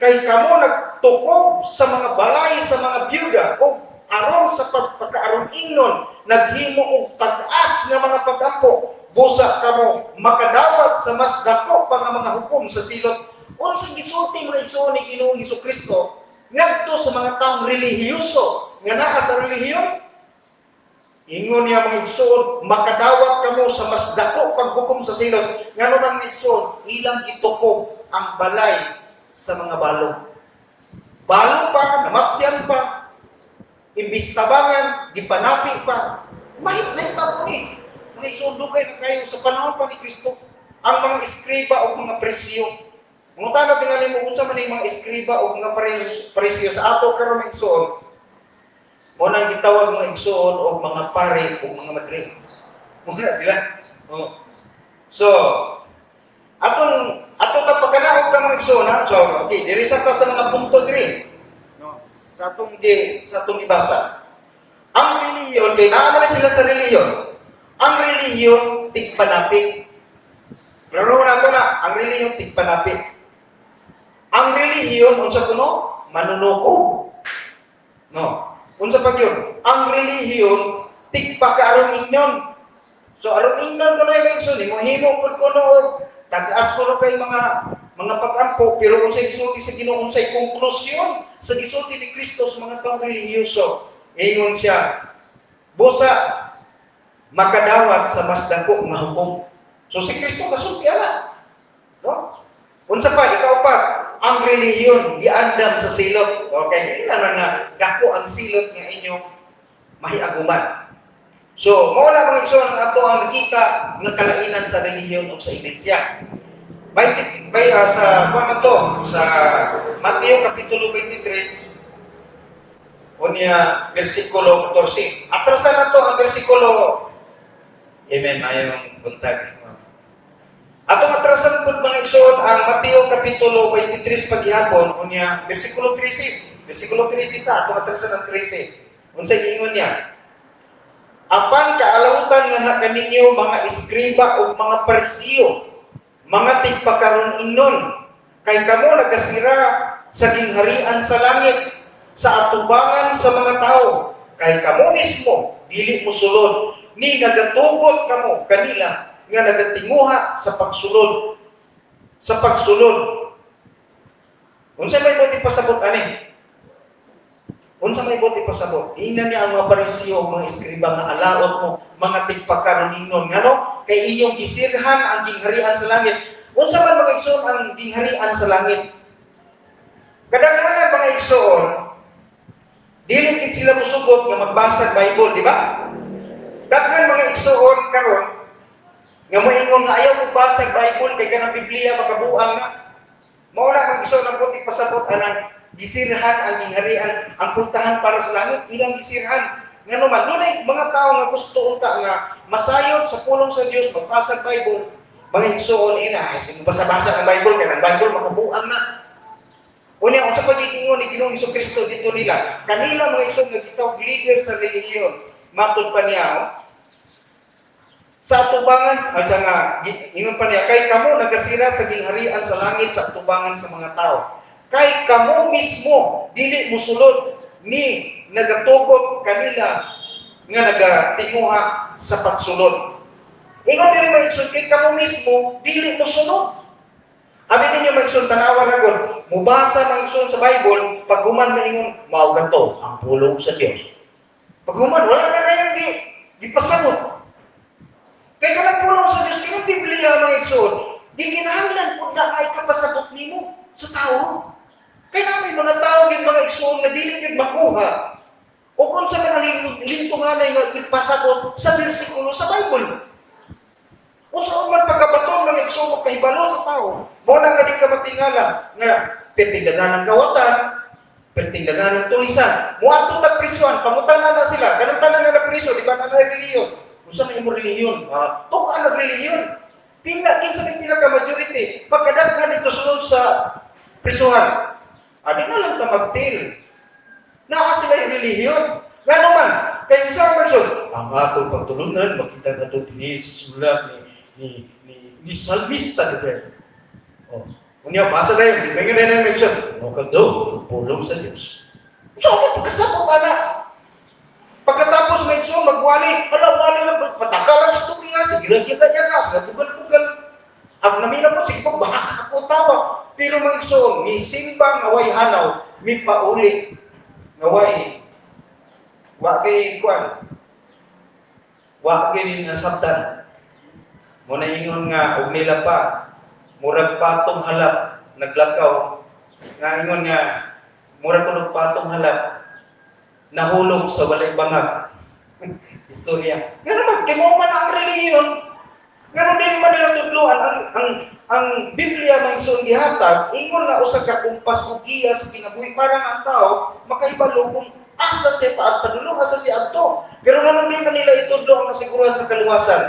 kay kamo nagtukog sa mga balay sa mga byuda o aron sa pagpakaaron ingnon, naghimo og pag-as nga mga pagampo, busa kamo makadawat sa mas dako pa nga mga hukom sa silot. Unsang gisulti mga igsoon ni Ginoong Hesukristo ngadto sa mga taong relihiyoso nga naa sa relihiyon, ingon niya mga igsoon, makadawat kamo sa mas dako paghukom sa silot. Ngano man mga igsoon, ilang gitukog ang balay sa mga balong. Balong pa, namatyan pa, imbis tabangan, gipanapi pa. Mahit na yung tao ni. Mga igsoon, dugay na kayo sa panahon pa ni Kristo. Ang mga iskriba o mga presyo. Mga tanong tingali mo, kung sa man yung mga iskriba o mga presyo sa ato karon mga igsoon, mo nang gitawag mga igsoon o mga pare o mga madre. Muna sila. Oh. So, aton ta pagkanaog ka mga igsoon ha. So, okay, diri sa mga punto diri. No. Sa atong ibasa. Ang reliyon, kay naano sila sa reliyon. Ang reliyon tigpanapik. Laro na ko na, ang reliyon tigpanapik. Ang relihiyon, unsa kuno? Manunukog. No. Unsa pa yun? Ang relihiyon, tigpakaaron ingnon. So, aron ingnon ko na yung igsoon, mo himo ko kuno, tag-as ko kay mga pag-ampo, pero unsay gisulti sa Ginoo, unsay konklusyon sa gisulti ni Kristo sa mga taong relihiyoso. Ingon siya, busa, makadawat sa mas dako nga hukom. So, si Kristo kasulti ala. No? Unsa pa, ikaw pa, ang relihiyon giandam sa silot. Okay, ina na nga dako ang silot nga inyong mahiaguman. So, mao na mga igsoon ang ato ang nakita nga kalainan sa relihiyon o sa iglesia. Sa kuwan to sa Mateo kapitulo 23 unya bersikulo 14. Atrasan na to ang bersikulo. Amen, ayong buntag. Atong atrasan po mga igsoon ang Mateo kapitulo 23 paghihapon unya bersikulo 13. Bersikulo 13 ta atong atrasan ang 13. Unsay giingon niya? Apan kaalawtan nga na kaninyo mga iskriba o mga parisiyo, mga tigpakaron inon, kay kamo nagasira sa gingharian sa langit, sa atubangan sa mga tao, kay kamo mismo, dili mo sulod, ni nagatugot kamo kanila, nga nagatinguha sa pagsulod. Sa pagsulod. Unsa may buti pasabot ani? Unsa may buti pasabot? Ingnan niya ang mga parisiyo, mga iskriba nga alaot mo, mga tigpakaron inon, ngano? Kay inyong gisirhan ang gingharian sa langit. Unsa man mga igsoon ang gingharian sa langit? Kadaghanan mga igsoon, dili kit sila musugot nga magbasa Bible, di ba? Daghan mga igsoon karon nga moingon nga ayaw magbasa Bible kay kanang Biblia makabuang na. Mao na mga igsoon ang buti pasabot anang gisirhan ang gingharian, ang puntahan para sa langit, ilang gisirhan. Nga naman, dunay mga tao nga gusto unta nga masayod sa pulong sa Dios, magbasa Bible, mga igsoon ina, ay basa-basa ang Bible, kaya ang Bible makabuang na. Unya, kung sa pagkikingon ni Ginoong Jesucristo dito nila, kanila mga igsoon nga gitawag leader sa relihiyon, matod pa niya, sa atubangan, sa nga, ingon pa niya, kay kamo nagasira sa gingharian sa langit, sa atubangan sa mga tao. Kay kamo mismo dili mosulod ni nagatugot kanila nga nagatinguha sa pagsulod. Ingon diri maigsoon kay kamo mismo dili mosulod. Abi ninyo maigsoon tanawa ra gud, mubasa maigsoon sa Bible, pag human maingon mao ganto ang pulong sa Dios. Pag human wala na yung gipasabot. Kay kanang pulong sa Dios kinang Biblia maigsoon, di kinahanglan pud na ay kapasabot nimo sa tao. Kaya namin mga tao din mga igsoon na dili gid makuha. O kung sa mga lintunganay nga ipasabot sa bersikulo sa Bible. O sa man pagkabaton mga igsoon kahibalo sa tao. Mo na nga di ka matingala nga pertingdagan ng kawatan, pertingdagan ng tulisan. Muadto ta prisuan, pamutana na sila. Kanang tanan nga priso, di ba na relihiyon? Usa may mo relihiyon? Tuka na relihiyon. Kinsa ni pinaka majority pagkadaghan ito sunod sa prisuhan. Adi na lang ta magtil. Naa sila yung relihiyon. Nga naman, kayo sa person, ang akong pagtulunan, makita na ito sa sulat ni Salmista, diba? O, kunya, basa na yun, may ganyan na mention, makag daw, pulong sa Diyos. So, pagkasabot ka na. Pagkatapos mention, magwali, wali lang, pataka lang sa tubig nga, sige lang kita yan, sa tugal-tugal. Ang namina po, sige po, baka ako tawa. Pero mga igsoon, mi simbang away hanaw, mi paulit, away, wakay kuan, wakay nasabtan. Muna ingon nga, og nila pa, murag patong halap, naglakaw, nga ingon nga, murag kunog patong halap, nahulog sa walay bangag. Istorya. Nga naman, kaya mo man ang relihiyon, nga naman din man nilang tudluan, ang Biblia na igsoon gihatag, ingon na usa ka kumpas o giya sa kinabuhi para nga ang tao makaibalo kung asa siya paad padulong, asa siya adto. Pero naman din kanila itudlo ang kasiguruhan sa kaluwasan.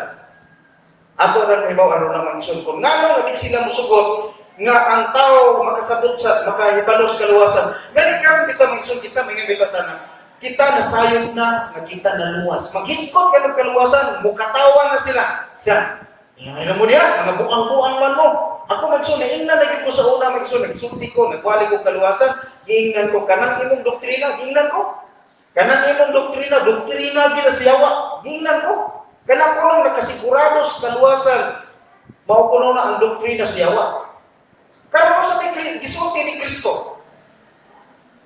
Ato ra kay bawo aron naman igsoon kung ngano nga di sila mosugot nga ang tao makasabot sa makahibalo sa kaluwasan. Gali karon kita magigsoon kita mga bitatan kita nasayod na nga kita naluwas. Maghisgot ka ng kaluwasan, mukatawa na sila. Alam mo niya, mga buang-buang man mo. Ako magsun, ingnan lagi ko sa una magsun, nagsulti ko, nagwali ko kaluwasan, giingnan ko, kanang imong doktrina, giingnan ko. Kanang imong doktrina ginasiyawa, giingnan ko. Kanang kulong nakasigurado sa kaluwasan, maupuno na ang doktrina siyawa. Karon sa gisulti ni Kristo.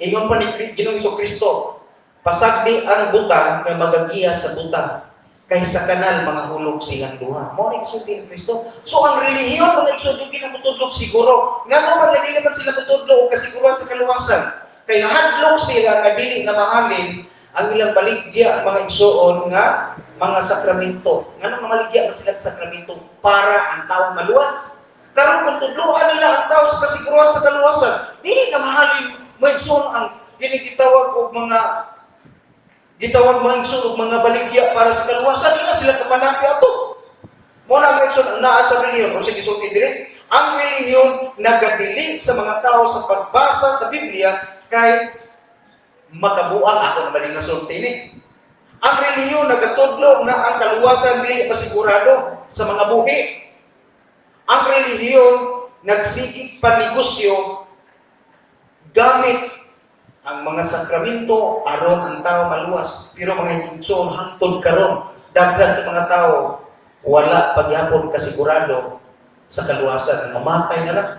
Ingon pa ni Ginoong Jesucristo, pasagdi ang buta nga magagiya sa buta. Kaysa kanal mga hulog silang duha. Mo ang igsulti ni Kristo. So ang relihiyon mga igsulti kinamutudlog siguro. Nga naman nila man sila mutudlog o kasiguruhan sa kaluwasan. Kaya nahadlog sila nga dili na mahalin ang ilang baligya mga igsoon nga mga sakramento. Nga nang maligya man sila sa sakramento para ang tao maluwas. Karon kung tudluan nila ang tao sa kasiguruhan sa kaluwasan, dili ka mahalin mga igsoon ang ginigitawag og mga igsoon og mga baligya para sa kaluwasan. Di na sila kapanapi ato. Mo na mga igsoon naa sa relihiyon, o sige sulti dire, ang relihiyon nagadili sa mga tao sa pagbasa sa Biblia kay makabuang ako na maling nasulti ni. Ang relihiyon nagatudlo na ang kaluwasan dili masigurado sa mga buhi. Ang relihiyon nagsigig panegosyo gamit ang mga sakramento aron ang tao maluwas. Pero mga igsoon hangtod karon daghan sa mga tao wala pagyapon kasigurado sa kaluwasan, namatay na lang.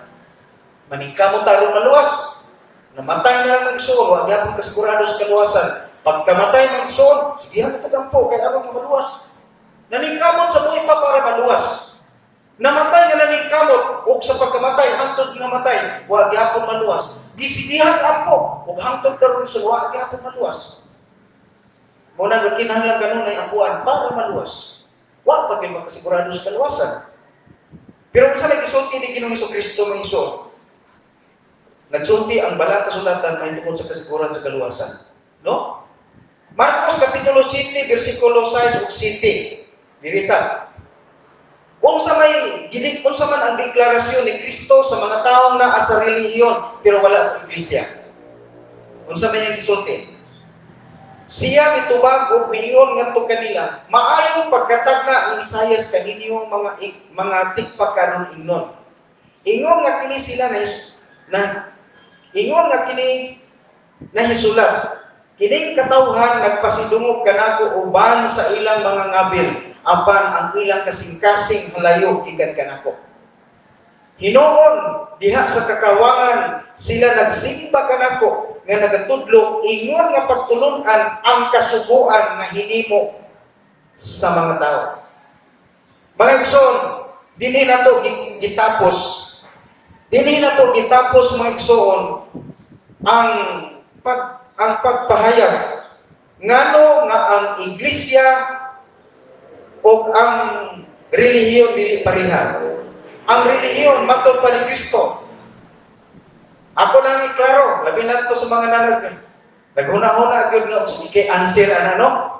Maningkamot aron maluwas. Namatay na lang ng igsoon, wala gyapon kasigurado sa kaluwasan. Pagkamatay ng igsoon, sige mo tagampo kay aron maluwas. Naningkamot sa buhay pa para maluwas. Namatay nga naningkamot ug sa pagkamatay hangtod namatay, wala gyapon maluwas. Gisidihan ampo ug hangtod karon sa wala gyapon maluwas. Mo na kinahanglan kanunay ampuan para maluwas. Wa pa gyud makasigurado sa kaluwasan. Pero kung sa nag-isulti ni Ginoong Jesucristo mga igsoon, nagsulti ang balang kasulatan may tungkol sa kasiguran sa kaluwasan. No? Marcos Kapitulo 7, versikulo 6 ug 7. Dirita. Kung sa man ang deklarasyon ni Kristo sa mga taong naa sa relihiyon pero wala sa iglesia. Kung sa may gisulti. Siya mitubag o miingon ngadto kanila, maayong pagkatagna ni Isaias kaninyo mga tikpak karon ingnon. Ingon nga kini sila ingon nga kini nahisulat. Kining katawhan nagpasidungog kanako uban sa ilang mga ngabil apan ang ilang kasing-kasing halayo gikan kanako. Hinoon diha sa kakawangan sila nagsimba kanako nga nagatudlo ingon nga pagtulon-an ang kasuguan nga hinimo sa mga tao. Mga igsoon, dinhi nato gitapos mga igsoon ang pagpahayag ngano nga ang iglesia o ang relihiyon dili pareha. Ang relihiyon matod pa ni Kristo. Ako na ni klaro, labi na to sa mga nanag. Naghuna-huna gyud nga kay answer no?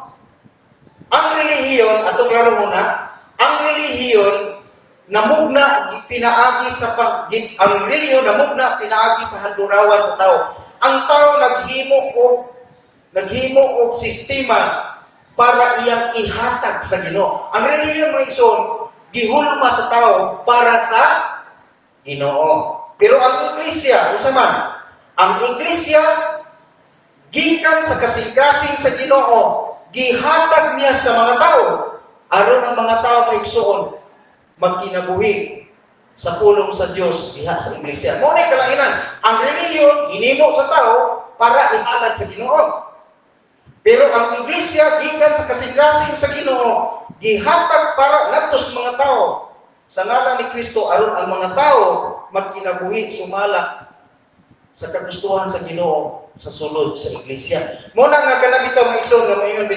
Ang relihiyon ato klaro muna, ang relihiyon namugna pinaagi sa pinaagi sa handurawan sa tao. Ang tao naghimo og sistema para iyang ihatag sa Ginoo. Ang relihiyon mga igsoon gihulma sa tao para sa Ginoo. Pero ang iglesia, unsa man? Ang iglesia gikan sa kasing-kasing sa Ginoo, gihatag niya sa mga tao aron ang mga tao maigsoon magkinabuhi sa pulong sa Dios diha sa iglesia. Mo ni kalainan, ang relihiyon hinimo sa tao para ihatag sa Ginoo. Pero ang iglesia gikan sa kasing-kasing sa Ginoo, gihatag para ngadto sa mga tao sa ngalan ni Kristo aron ang mga tao magkinabuhi sumala sa kagustuhan sa Ginoo sa sulod sa iglesia. Mo na nga kana bitaw mga igsoon nga moingon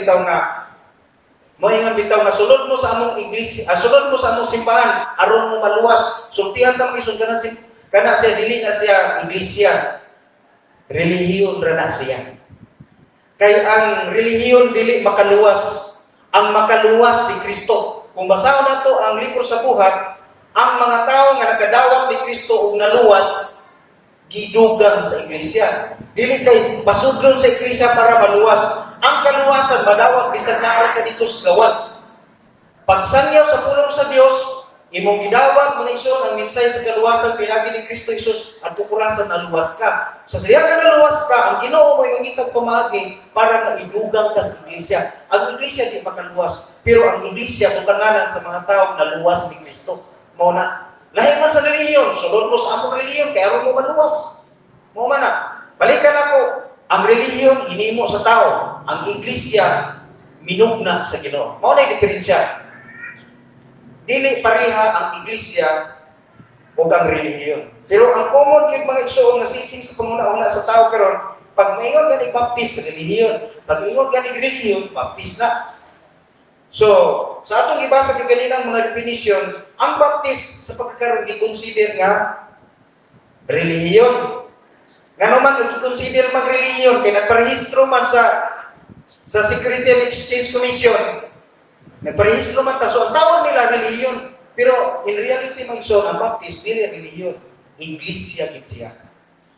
bitaw nga sulod mo sa among iglesia, sulod mo sa among simbahan aron mo maluwas. Sultihan ta mga igsoon kana siya dili na siya iglesia. Relihiyon ra na siya. Kay ang relihiyon dili makaluwas. Ang makaluwas si Kristo. Kung basahon nato ang libro sa buhat, ang mga tao nga nakadawat ni Kristo ug naluwas gidugang sa iglesia. Dili kay pasudlon sa iglesia para maluwas. Ang kaluwasan madawat bisan naa ka dito sa gawas. Pagsangyaw sa pulong sa Dios, imong gidawat mga igsoon ang minsay sa kaluwasan pinagi ni Kristo Jesus at tukurasan naluwas ka. Sa siya ka naluwas ka, ang Ginoo mo yung itag pamagi para maidugang ka sa iglesia. Ang iglesia di makaluwas, pero ang iglesia tutanganan sa mga tao naluwas ni Kristo. Mao na lahi man sa relihiyon, sulod mo sa among relihiyon kay aron mo maluwas. Mao man na. Balikan ako, ang relihiyon hinimo sa tao, ang iglesia minugna sa Ginoo. Mao na diferensya. Dili pareha ang iglesia o ang relihiyon. Pero ang common kay mga igsoon nga siking sa panguna-una sa tao karon, Pag maingon ka ni baptist, relihiyon. Pag ingon ka ni relihiyon, baptist na. So, sa atong ibasa kagalinang mga definition, ang baptist sa pagkakaroon i-consider nga relihiyon. Nga naman, i-consider mag-relihiyon, kaya nagparehistro man sa Security and Exchange Commission, nagparehistro man ta. So, ang tawag nila relihiyon. Pero, in reality, mag-iso, ang baptist, dili relihiyon. Iglesia gid siya.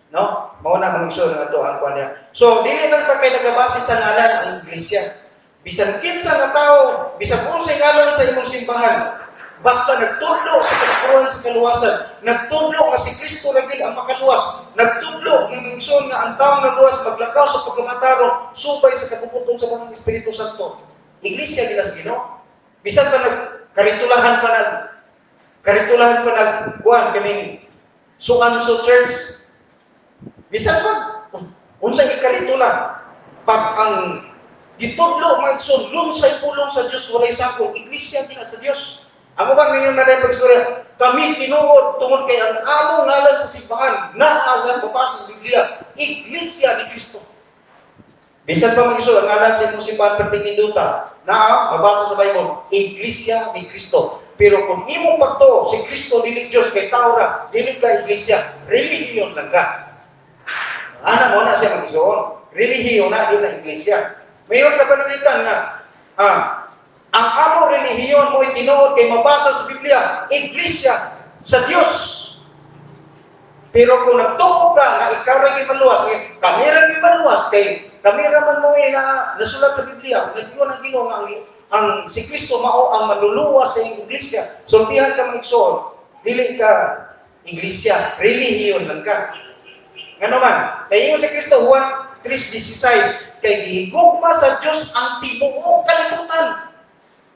No? Mauna mag-iso nga ito ang kwan niya. So, dili lang pa kayo nagabase sa ngalan ang iglesia. Bisan kinsa nga tao, bisan unsay ngalan sa imong simbahan, basta nagtudlo sa kaspuran sa kaluwasan, nagtudlo nga si Kristo ra gid ang makaluwas, nagtudlo nga mingson nga ang taong naluwas maglakaw sa pagkamatarong subay sa kabubuton sa mga Espiritu Santo. Iglesia gid as Ginoo. Bisan pa nagkaritulahan pa kuan kaming Suanso Church. Bisan pa unsay ikaritula pag ang gitudlo maigsoon lunsay pulong sa Dios walay sakop, iglesia gina sa Dios. Ako ba mingon na dayong pagstorya, kami tinuod tungod kay ang among ngalan sa simbahan naalan mabasa sa Biblia, iglesia ni Kristo. Bisan pa mag-iso ang ngalan sa imong simbahan pertinginduta na mabasa sa Bible, iglesia ni Kristo. Pero kung imong pagtuo si Kristo dili Dios kay tao ra, dili ka iglesia, relihiyon lang ka. Ana mo na siya mag-iso, relihiyon na dili na iglesia. Mayroon ka panalitan nga, ang among relihiyon mo itinuod kay mabasa sa Biblia, iglesia sa Dios. Pero kung nagtuo ka na ikaw rin maluwas, kami rin maluwas, kay kami raman mo na nasulat sa Biblia, nag-iwan ang Ginoo nga ang si Kristo mao ang manluluwas sa iglesia. Sultihan ka magsuon, dili ka iglesia, relihiyon lang ka. Nga naman, kaya yung si Kristo, Juan 3:16, kay gihigugma sa Dios ang tibuok kalibutan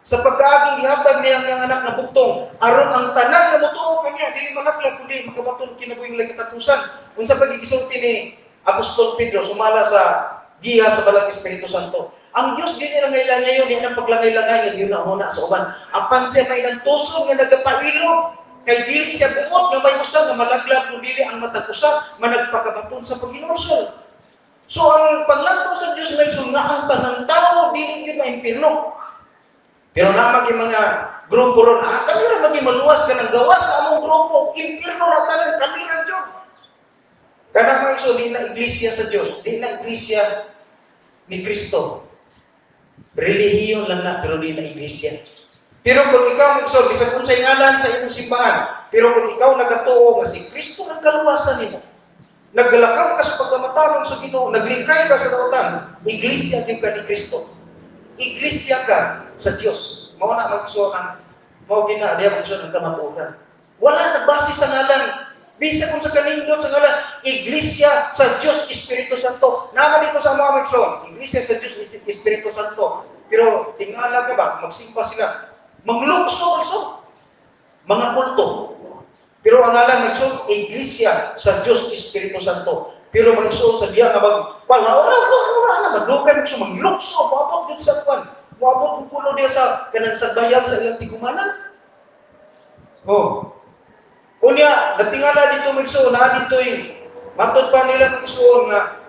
sa pagkaaging gihatag niya ang anak na bugtong aron ang tanan nga motuo kaniya dili manaklag kundi makabaton kinabuhing katapusan. Unsa pagigisulti ni Apostol Pedro sumala sa giya sa Balang Espiritu Santo. Ang Dios dili lang ngayon di nang paglangay-langay nga yun na sa uban. Apan siya may ilang tusog nga nagapailog kay dili siya buot nga may usa nga malaglag kun dili ang matag usa managpakabaton sa Panginoon. So ang paglantaw sa Dios may nga ang tanang tao dili gyud maimpirno. Pero namang mga grupo ron, kami ra maging maluwas ka ng gawas sa among grupo, impirno ra tanan kami ra jud. Kana may so di na iglesia sa Dios, di na iglesia ni Kristo. Relihiyon lang na pero di na iglesia. Pero kung ikaw magsul bisan unsay ngalan sa imong simbahan, pero kung ikaw nagatuo nga si Kristo ang kaluwasan nimo, naggalakaw ka sa pagkamatarong sa Ginoo, naglingkay ka sa dautan, iglesia din ka ni Kristo. Iglesia ka sa Dios. Mao na magsuon mao gina diya magsuon ang kamatuoran. Wala nagbase sa ngalan. Bisa kung sa kanindot sa ngalan, iglesia sa Dios Espiritu Santo. Naman dito sa mga magsuon, iglesia sa Dios Espiritu Santo. Pero tingala ka ba, magsimba sila. Maglukso mga kulto. Pero ang ngalan magsuon, iglesia sa Dios Espiritu Santo. Pero magsuon sa diya nga wala madugay mo maglukso, maabot din sa kwan. Maabot ang pulo diya sa kanang sagbayan sa ilang tigumanan. Unya, natingala dito magsuon, na dito'y matod pa nila magsuon nga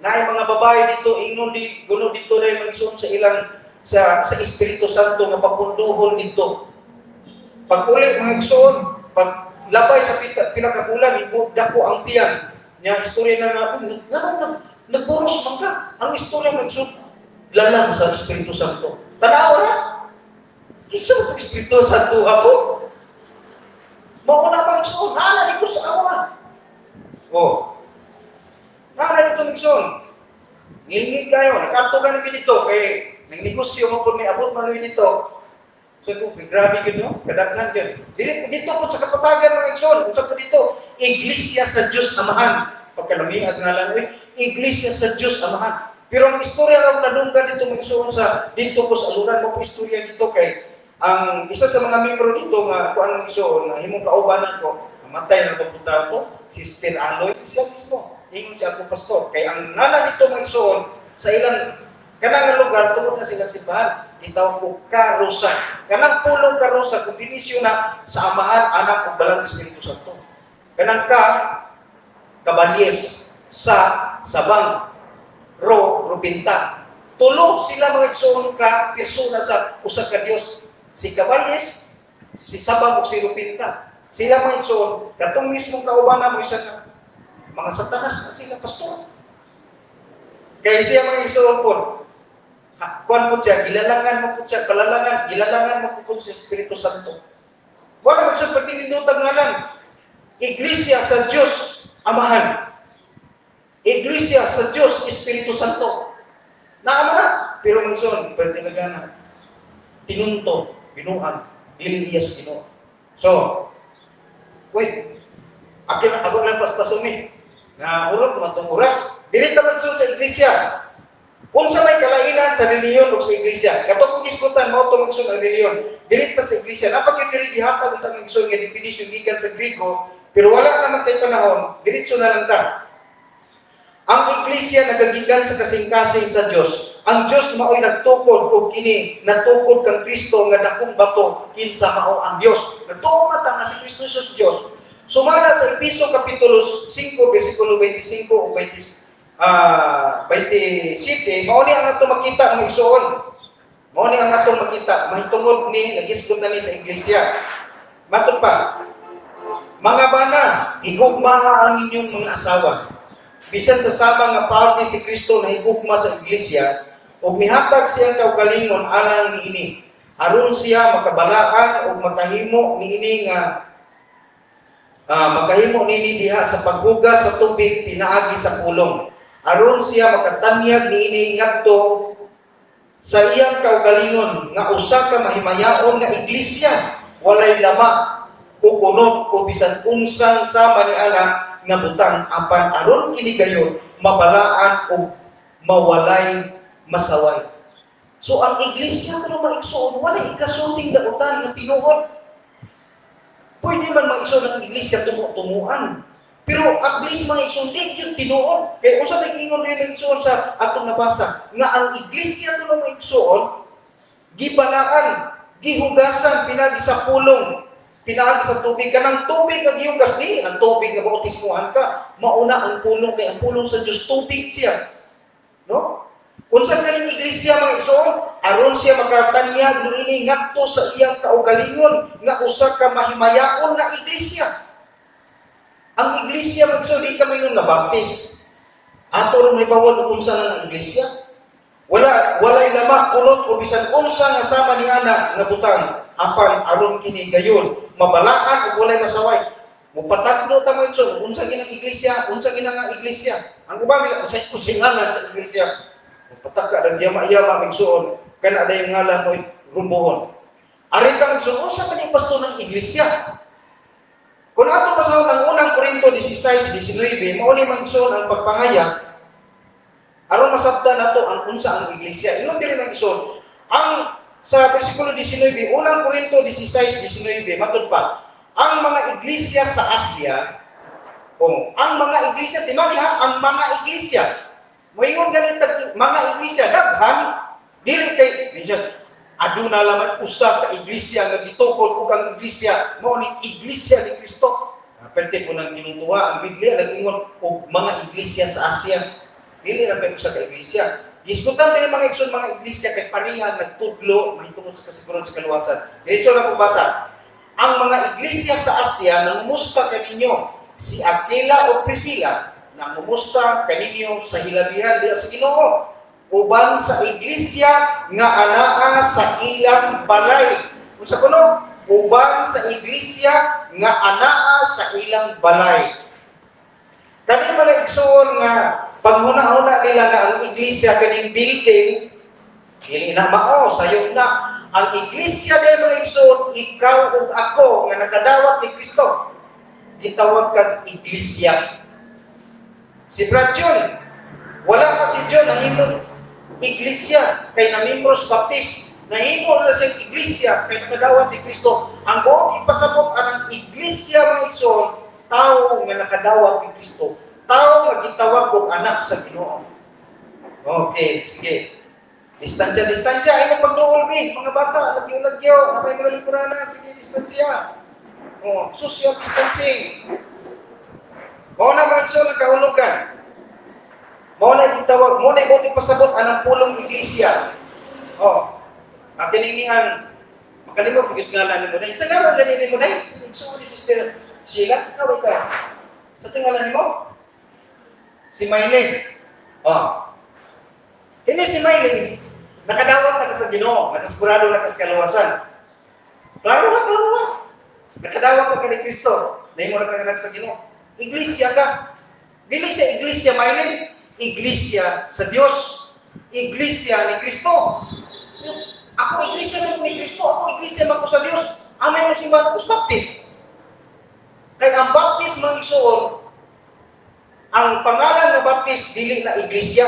naay mga babae dito, ingnon di guno dito rin magsuon sa ilang sa Espiritu Santo nga papunduhon dito. Pag ulit magsuon, pag labay sa pinakabulan, dako ang tiyan. Nya istorya na nagboros man ka. Ang istorya magsud lalang sa Espiritu Santo. Tanaw ra. Isa mo Espiritu Santo ako. Mauna pa igsoon, nana dito sa awan. Nana dito igsoon. Ngilngig kayo, nakanto ka namin dito, kay nagnegosyo mo kung may abot man namin dito. So, grabe yun, no? Kadaghan yun. Dito po sa kapatagan ng igsoon, kung sa po dito, Iglesia sa Diyos Amahan. Pagkalamihag nga lang, Iglesia sa Diyos Amahan. Pero ang istorya lang nadunggan dito mag-igsoon sa dito po sa alunan mo po istorya dito kay ang isa sa mga membro dito nga kuan ng igsoon na himong kaubanan ko, namatay na kaputa ko, Sister Aloy, siya mismo. Ingon si ako pastor. Kay ang nana dito mag-igsoon sa ilang kanang lugar tungod na silang simbahan, itawag ko karusa. Kanang pulong karusa, kombinisyon na sa Amahan, Anak ug Balang Espiritu Santo. Kanang kabalyes sa sabang, rupinta. Tulo sila mga igsoon ka persona sa usa ka Dios. Si Caballes, si Sabang ug si Rupinta. Sila mga igsoon, katong mismong kaubanan mo isa ka mga satanas na sila pastor. Kaya siya mga igsoon po, kuan po siya, gilalangan mo po siya, gilalangan mo po siya Espiritu Santo. Wala mo siya patinindotang ngalan. Iglesia sa Diyos Amahan. Iglesia sa Diyos Espiritu Santo. Naama na, pero magson, pwede na gana. Tinunto, binuan, diliyas gino. So, wait, ako lang paspasumi. Na urot, matong oras. Dili naman sa iglesia. Kung sa may kalainan sa reliyon o sa iglesia, katong kung iskutan, mo ito magsun ang reliyon, dirit pa sa iglesia, napag-diri dihatag ang magsun nga definisyon gikan sa Griko, pero wala naman tayo panahon, diritso na lang ta. Ang iglesia nagagikan sa kasing-kasing sa Dios. Ang Dios mao'y nagtukod o kini natukod kang Kristo nga dakong bato kinsa mao ang Dios. Nagtuo mata nga si Kristo Jesus Dios. Sumala sa Episo kapitulo 5 bersikulo 25 o 27, mao ni ang ato makita ng igsoon. Mao ni ang ato makita mahitungod ni nagisgot na ni sa iglesia. Matod pa. Mga bana, higugma ang inyong mga asawa. Bisan sa sama nga parte si Kristo na higugma sa iglesia, ug mihatag siyang kaugalingon alang niini. Aron siya makabalaan ug makahimo niini nga makahimo nini diha sa paghugas sa tubig pinaagi sa pulong. Aron siya makatanyag niini ngadto sa iyang kaugalingon nga usa ka mahimayaon nga iglesia, walay lama o kunot o bisan unsang sama ni ana nga butang apan aron kini gayon mabalaan o mawalay masaway. So ang iglesia kuno maigsoon wala ikasulting dautan nga tinuod. Pwede man maigsoon ang iglesia tumuan. Pero at least mga igsoon di yung tinuod. Kaya usa nag-ingon rin igsoon sa atong nabasa nga ang iglesia kuno maigsoon gibalaan, gihugasan pinagi sa pulong, pinagi sa tubig. Kanang tubig nga gihugas ni ang tubig nga bautismuhan ka, mauna ang pulong kay ang pulong sa Dios tubig siya. No? Unsa kaning iglesia mga igsoon, aron siya makatanyag niini ngadto sa iyang kaugalingon nga usa ka mahimayaon nga iglesia. Ang iglesia mga igsoon di kami nga baptist. Ato ron may bawal unsa nga iglesia. Walay lama kulot o bisan unsa nga sama ni ana nga butang apan aron kini gayon mabalaan ug walay masaway. Mupatakdo ta mga igsoon unsa ginang iglesia, unsa ginang nga iglesia. Ang uban unsay kusinganan sa iglesia. Pataka dan yama-yama migsuon kana day ngalan mo rumbohon. Ari ka migsuon usa man ni pastor ng iglesia. Kung ato pasahon ang unang Korinto 16:19 mao ni migsuon ang pagpangayag aron masabtan nato ang unsa ang iglesia. Ingon dili migsuon ang sa bersikulo 19 unang Korinto 16:19 matud pa ang mga iglesia sa Asia ang mga iglesia timali ha ang mga iglesia moingon ganit mga iglesia daghan dili kay minsan aduna laman usa ka iglesia nga gitukod ug ang iglesia mao ni iglesia ni Kristo. Pwede ko nang ginutuwa ang Biblia nag-ingon og mga iglesia sa Asia. Dili ra pay usa ka iglesia. Diskutan din mga igsoon mga iglesia kay pareha nagtudlo mahitungod sa kasiguran sa kaluwasan. Diretso na ko basa. Ang mga iglesia sa Asia nangumusta kaninyo si Aquila o Priscilla nangumusta kaninyo sa hilabihan diha sa Ginoo uban sa iglesia nga anaa sa ilang balay. Unsa kuno? Uban sa iglesia nga anaa sa ilang balay. Kani man igsoon nga paghuna-huna nila nga ang iglesia kaning building dili na mao sayo na ang iglesia day man igsoon ikaw ug ako nga nakadawat ni Kristo gitawag kag iglesia. Si Brad John, wala ka si John nahimong iglesia kay namembros baptist. Nahimo na sa iglesia kay nakadawat ni Kristo. Ang buong ipasabot ang iglesia mga igsoon, tao nga nakadawat ni Kristo. Tao nga gitawag og anak sa Ginoo. Okay, sige. Distansya ay pagduol mi mga bata, lagyo-lagyo, napay mga likuranan, sige distansya. Social distancing. Mao na man so nagkahulugan. gitawag mo na imo pasabot anang pulong iglesia. Oh. Atininian makalimot figures ngalan nimo dai. Sa ngalan gani nimo dai. So ni sister Sheila, ikaw ka. Sa tingalan nimo? Si Maylin. Oh. Ini si Maylin. Nakadawat na sa Ginoo, nakasigurado na sa kaluwasan. Klaro na. Nakadawat ka ni Kristo, dahil mo na sa Ginoo. Iglesia ka. Dili sa iglesia Maylin, iglesia sa Dios. Iglesia ni Kristo. Ako iglesia ni Kristo, ako iglesia man ko sa Dios. Amen mo simbahan ko sa Baptist. Kaya ang Baptist man isuon, ang pangalan ng Baptist dili na iglesia.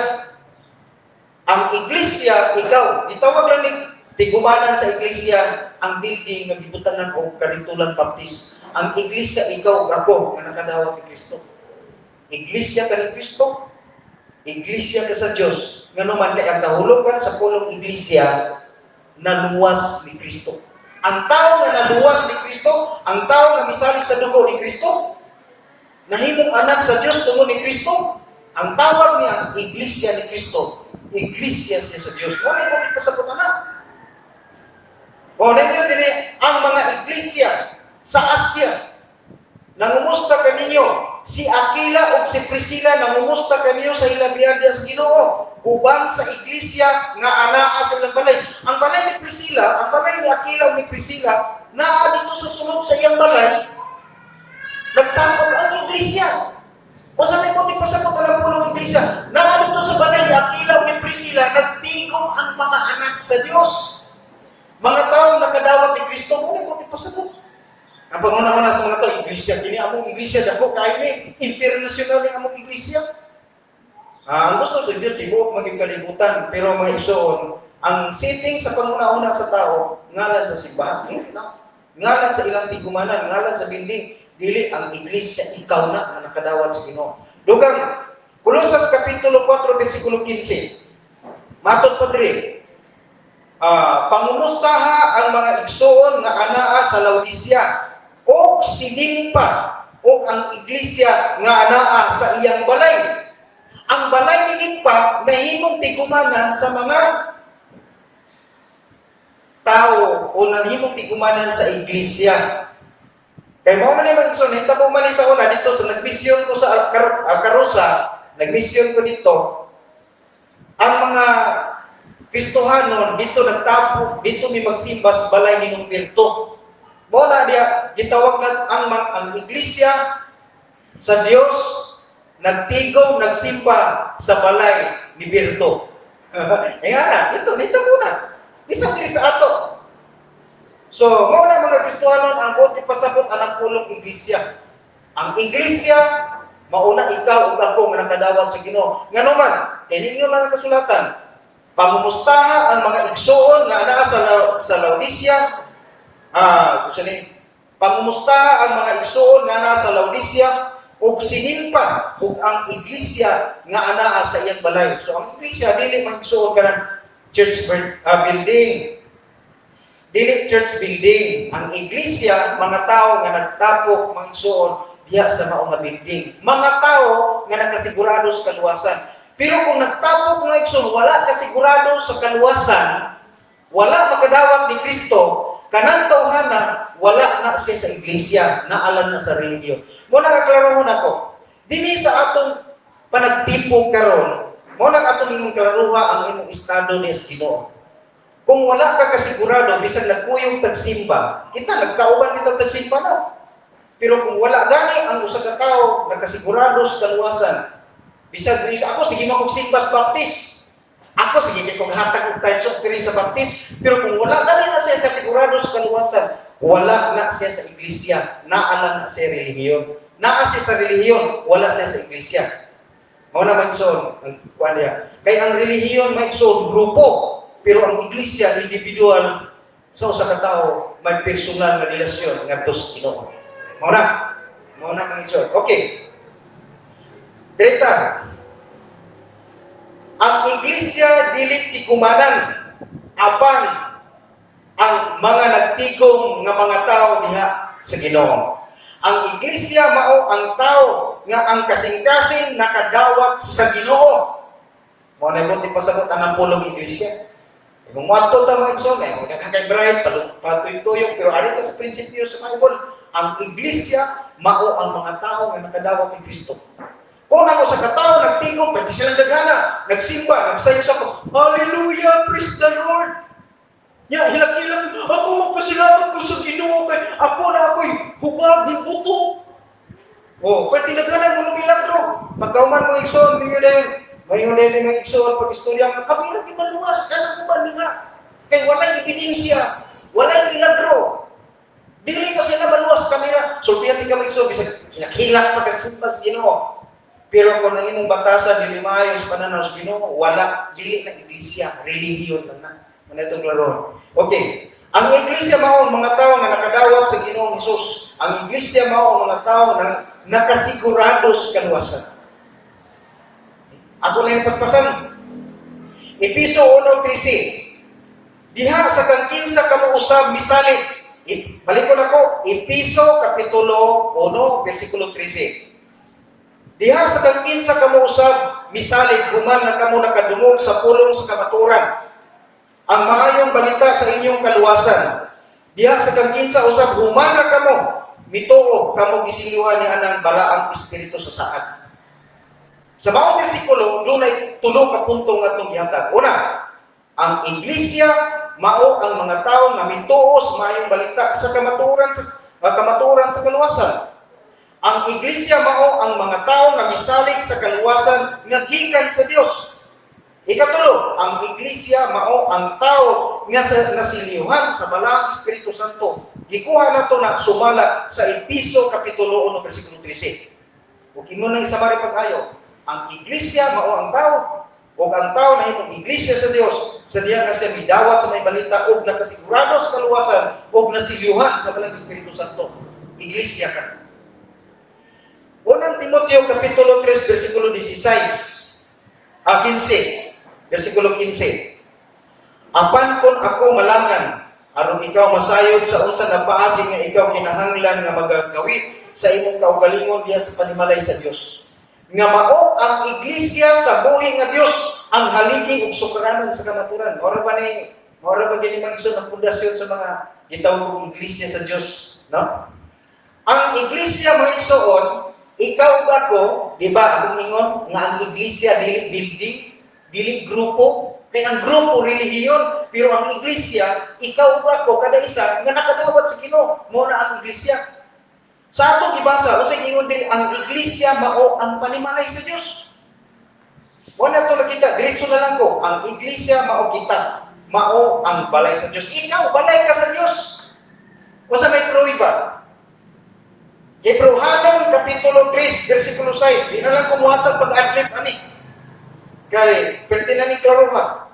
Ang iglesia, ikaw, gitawag lang ni tigumanan sa iglesia ang building nga gibutanan og Karintulan Baptist. Ang iglesia, ikaw, ako, nga nakadawat ni Kristo. Iglesia ka ni Kristo. Iglesia ka sa Dios. Nga naman kay ang kahulugan sa pulong iglesia naluwas ni Kristo. Ang tao nga naluwas ni Kristo, ang tao nga misalig sa dugo ni Kristo, nahimong anak sa Dios tungod ni Kristo. Ang tawag niya iglesia ni Kristo. Iglesia siya sa Diyos. Mo na ito pasabot na. O, nandiyo din ang mga iglesia sa Asia. Nangumusta kaninyo. Si Aquila o si Priscilla nangumusta kaninyo sa hilabihan sa Ginoo. Ubang sa iglesia nga anaa sa ilang balay. Ang balay ni Priscilla, ang balay ni Aquila o ni Priscilla, naa dito sa sunod sa iyang balay, nagtapos ang iglesia. O sa may puti pasabot ang pulong iglesia, naa dito sa balay ni Aquila o ni Priscilla, nagtigong ang mga anak sa Diyos. Mga taong nakadawat ni Kristo, muna puti pasabot. Ang panguna-una sa mga tao, iglesia, kini among iglesia, dako kayo ni, international ni among iglesia. Ang gusto sa Diyos, ibuok maging kalibutan, pero mga isoon, ang setting sa panguna-una sa tao, ngalan sa simbahan, ngalan sa ilang tigumanan, ngalan sa building, dili ang iglesia, ikaw na ang nakadawat sa Ginoo. Dugang, Kolosas Kapitulo 4, versikulo 15. Matod Padre, pangumustaha ang mga igsoon nga anaa sa Laodicea, o silimpa, o ang iglesia nga anaa sa iyang balay. Ang balay ni Limpa, nahimong tigumanan sa mga tao, o nahimong tigumanan sa iglesia. Kaya mo man yung so, hinta mo man sa una dito, so nag-mission ko sa Karusa, nag-mission ko dito, ang mga Kristohanon, dito nagtapo, dito may magsimba sa balay ni Humberto. Mo na diya, gitawag na ang iglesia sa Dios, nagtigong, nagsimba sa balay ni Berto. Eh nga na, ito muna. Isang sa ato. So, muna mga Kristohanon, ang buti pasabot ang pulong iglesia. Ang iglesia, mauna ikaw o ako nga nakadawat sa Ginoo. Nga naman, hindi nyo mga kasulatan, pamumustaha ang mga igsoon na anaa sa Laodicea, pamumustaha ang mga igsoon nga anaa sa Laodicea, o sinimpa o ang iglesia nga anaa sa iyang balay. So, ang iglesia, dili mag-igsoon ka ng church building. Dili church building. Ang iglesia, mga tao nga nagtapok, mag-igsoon, diya sa maong building. Mga tao nga nakasigurado sa kaluwasan. Pero kung nagtapok ng igsoon, wala kasigurado sa kaluwasan, wala makadawat ni Kristo, kanang tawhana, wala na siya sa iglesia, naalam na sa religion. Muna kaklarohon ako, dili sa atong panagtipog karon, muna atong imong klaruha ang imong estado ni Ginoo. Kung wala ka kasigurado, bisan nagkuyong tagsimba, kita nagkauban nito tagsimba na. Pero kung wala gani ang usa ka tawo nakasigurado sa kaluwasan, bisan ako sige magsimba sa Baptist. Ako sige kung hatag og tithes offering sa Baptist, pero kung wala gani na siya kasigurado sa kaluwasan, wala na siya sa iglesia, naalam na siya relihiyon. Naa siya sa relihiyon, wala siya sa iglesia. Mao na magson ang kuan niya. Kay ang relihiyon magson grupo, pero ang iglesia individual sa usa ka tawo may personal na relasyon ngadto sa Ginoo. Mao na magson. Okay. Direta. Ang iglesia dili tigumanan apan ang mga nagtigom nga mga tao diha sa Ginoo. Ang iglesia mao ang tao nga ang kasing-kasing nakadawat sa Ginoo. Mo na mo tipasagot anang pulong iglesia. Kung mato ta mga igsoon, kay bright patuy-tuyok, pero ari ka sa prinsipyo sa Bible, ang iglesia mao ang mga tao nga nakadawat ni Kristo. Kung ako sa katao nagtigom, pwede silang daghana, nagsimba, nagsayo sa ko, Hallelujah, praise the Lord. Ya, hilak-hilak, ako magpasalamat ko sa Ginoo kay ako na ako'y hubag ng buto. Oh, pwede daghana mo milagro. Pagkauman mo igsoon, ngayon din mga igsoon, pag-istorya nga, kami na kimaluwas, anak ko ba nga? Kaya walang ebidensya, walang milagro. Dili kasi na maluwas kami na, sulpiyan din kami igsoon, bisa hilak pagkagsimpas Ginoo. Pero kung ang imong batasan, dili maayo sa pananaw sa Ginoo, wala, dili na iglesia, relihiyon lang na. Manitong klaro. Okay. Ang iglesia mao ang mga tao na nakadawat sa Ginoong Hesus. Ang iglesia mao ang mga tao na nakasigurado sa kaluwasan. Ako na yung paspasan. Episo 1:13. Diha sa kang kinsa kamo usab misalig. Balikon ako, Episo kapitulo 1 bersikulo 13. Diha sa kang kinsa kamo usab misalig human na kamo nakadungog sa pulong sa kamaturan. Ang maayong balita sa inyong kaluwasan. Diha sa kang kinsa usab human na kamo mituo kamo gisiluhan ni anang balaang espiritu sa saad. Sa bawat bersikulo, dunay tulo ka punto nga itong gihatag. Una, ang iglesia mao ang mga tao nga mituo sa maayong balita sa kamaturan sa kaluwasan. Ang iglesia mao ang mga tao nga misalig sa kaluwasan nga gikan sa Dios. Ikatulo, ang iglesia mao ang tao nga nasiliyuhan sa balaang Espiritu Santo. Gikuha nato na sumala sa Episo kapitulo 1 bersikulo 13. Ug imo nang isamari pag-ayo. Ang iglesia mao ang tao, o ang tao na itong iglesia sa Dios, sa diya nga siya midawat sa may balita o nakasigurado sa kaluwasan o nasilyuhan sa balang Espiritu Santo. Iglesia ka. Unang Timoteo kapitulo 3 bersikulo 15. Bersikulo 15. Apan kon ako malangan aron ikaw masayod sa unsa nga paagi nga ikaw kinahanglan nga magagawit sa imong kaugalingon diha sa panimalay sa Dios. Nga mao ang iglesia sa buhi nga Dios ang haligi ug sukaranon sa kamaturan. Ora ba gini magsun ang pundasyon sa mga gitawag og iglesia sa Dios, no? Ang iglesia mga igsoon, ikaw ug ako, di ba, ang ingon nga ang iglesia dili building, dili grupo, kay ang grupo relihiyon, pero ang iglesia, ikaw ug ako kada isa nga nakadawat sa Ginoo, mo na ang iglesia. Sa ato gibasa, usay ingon dili ang iglesia mao ang panimalay sa Dios. Wala to kita, diretso na lang ko, ang iglesia mao kita, mao ang balay sa Dios. Ikaw balay ka sa Dios. Usa may pruiba. Hebrehanon kapitulo 3 bersikulo 6. Di na lang kumuhatag pag-adlib ani. Kay pertinent ni klaruha.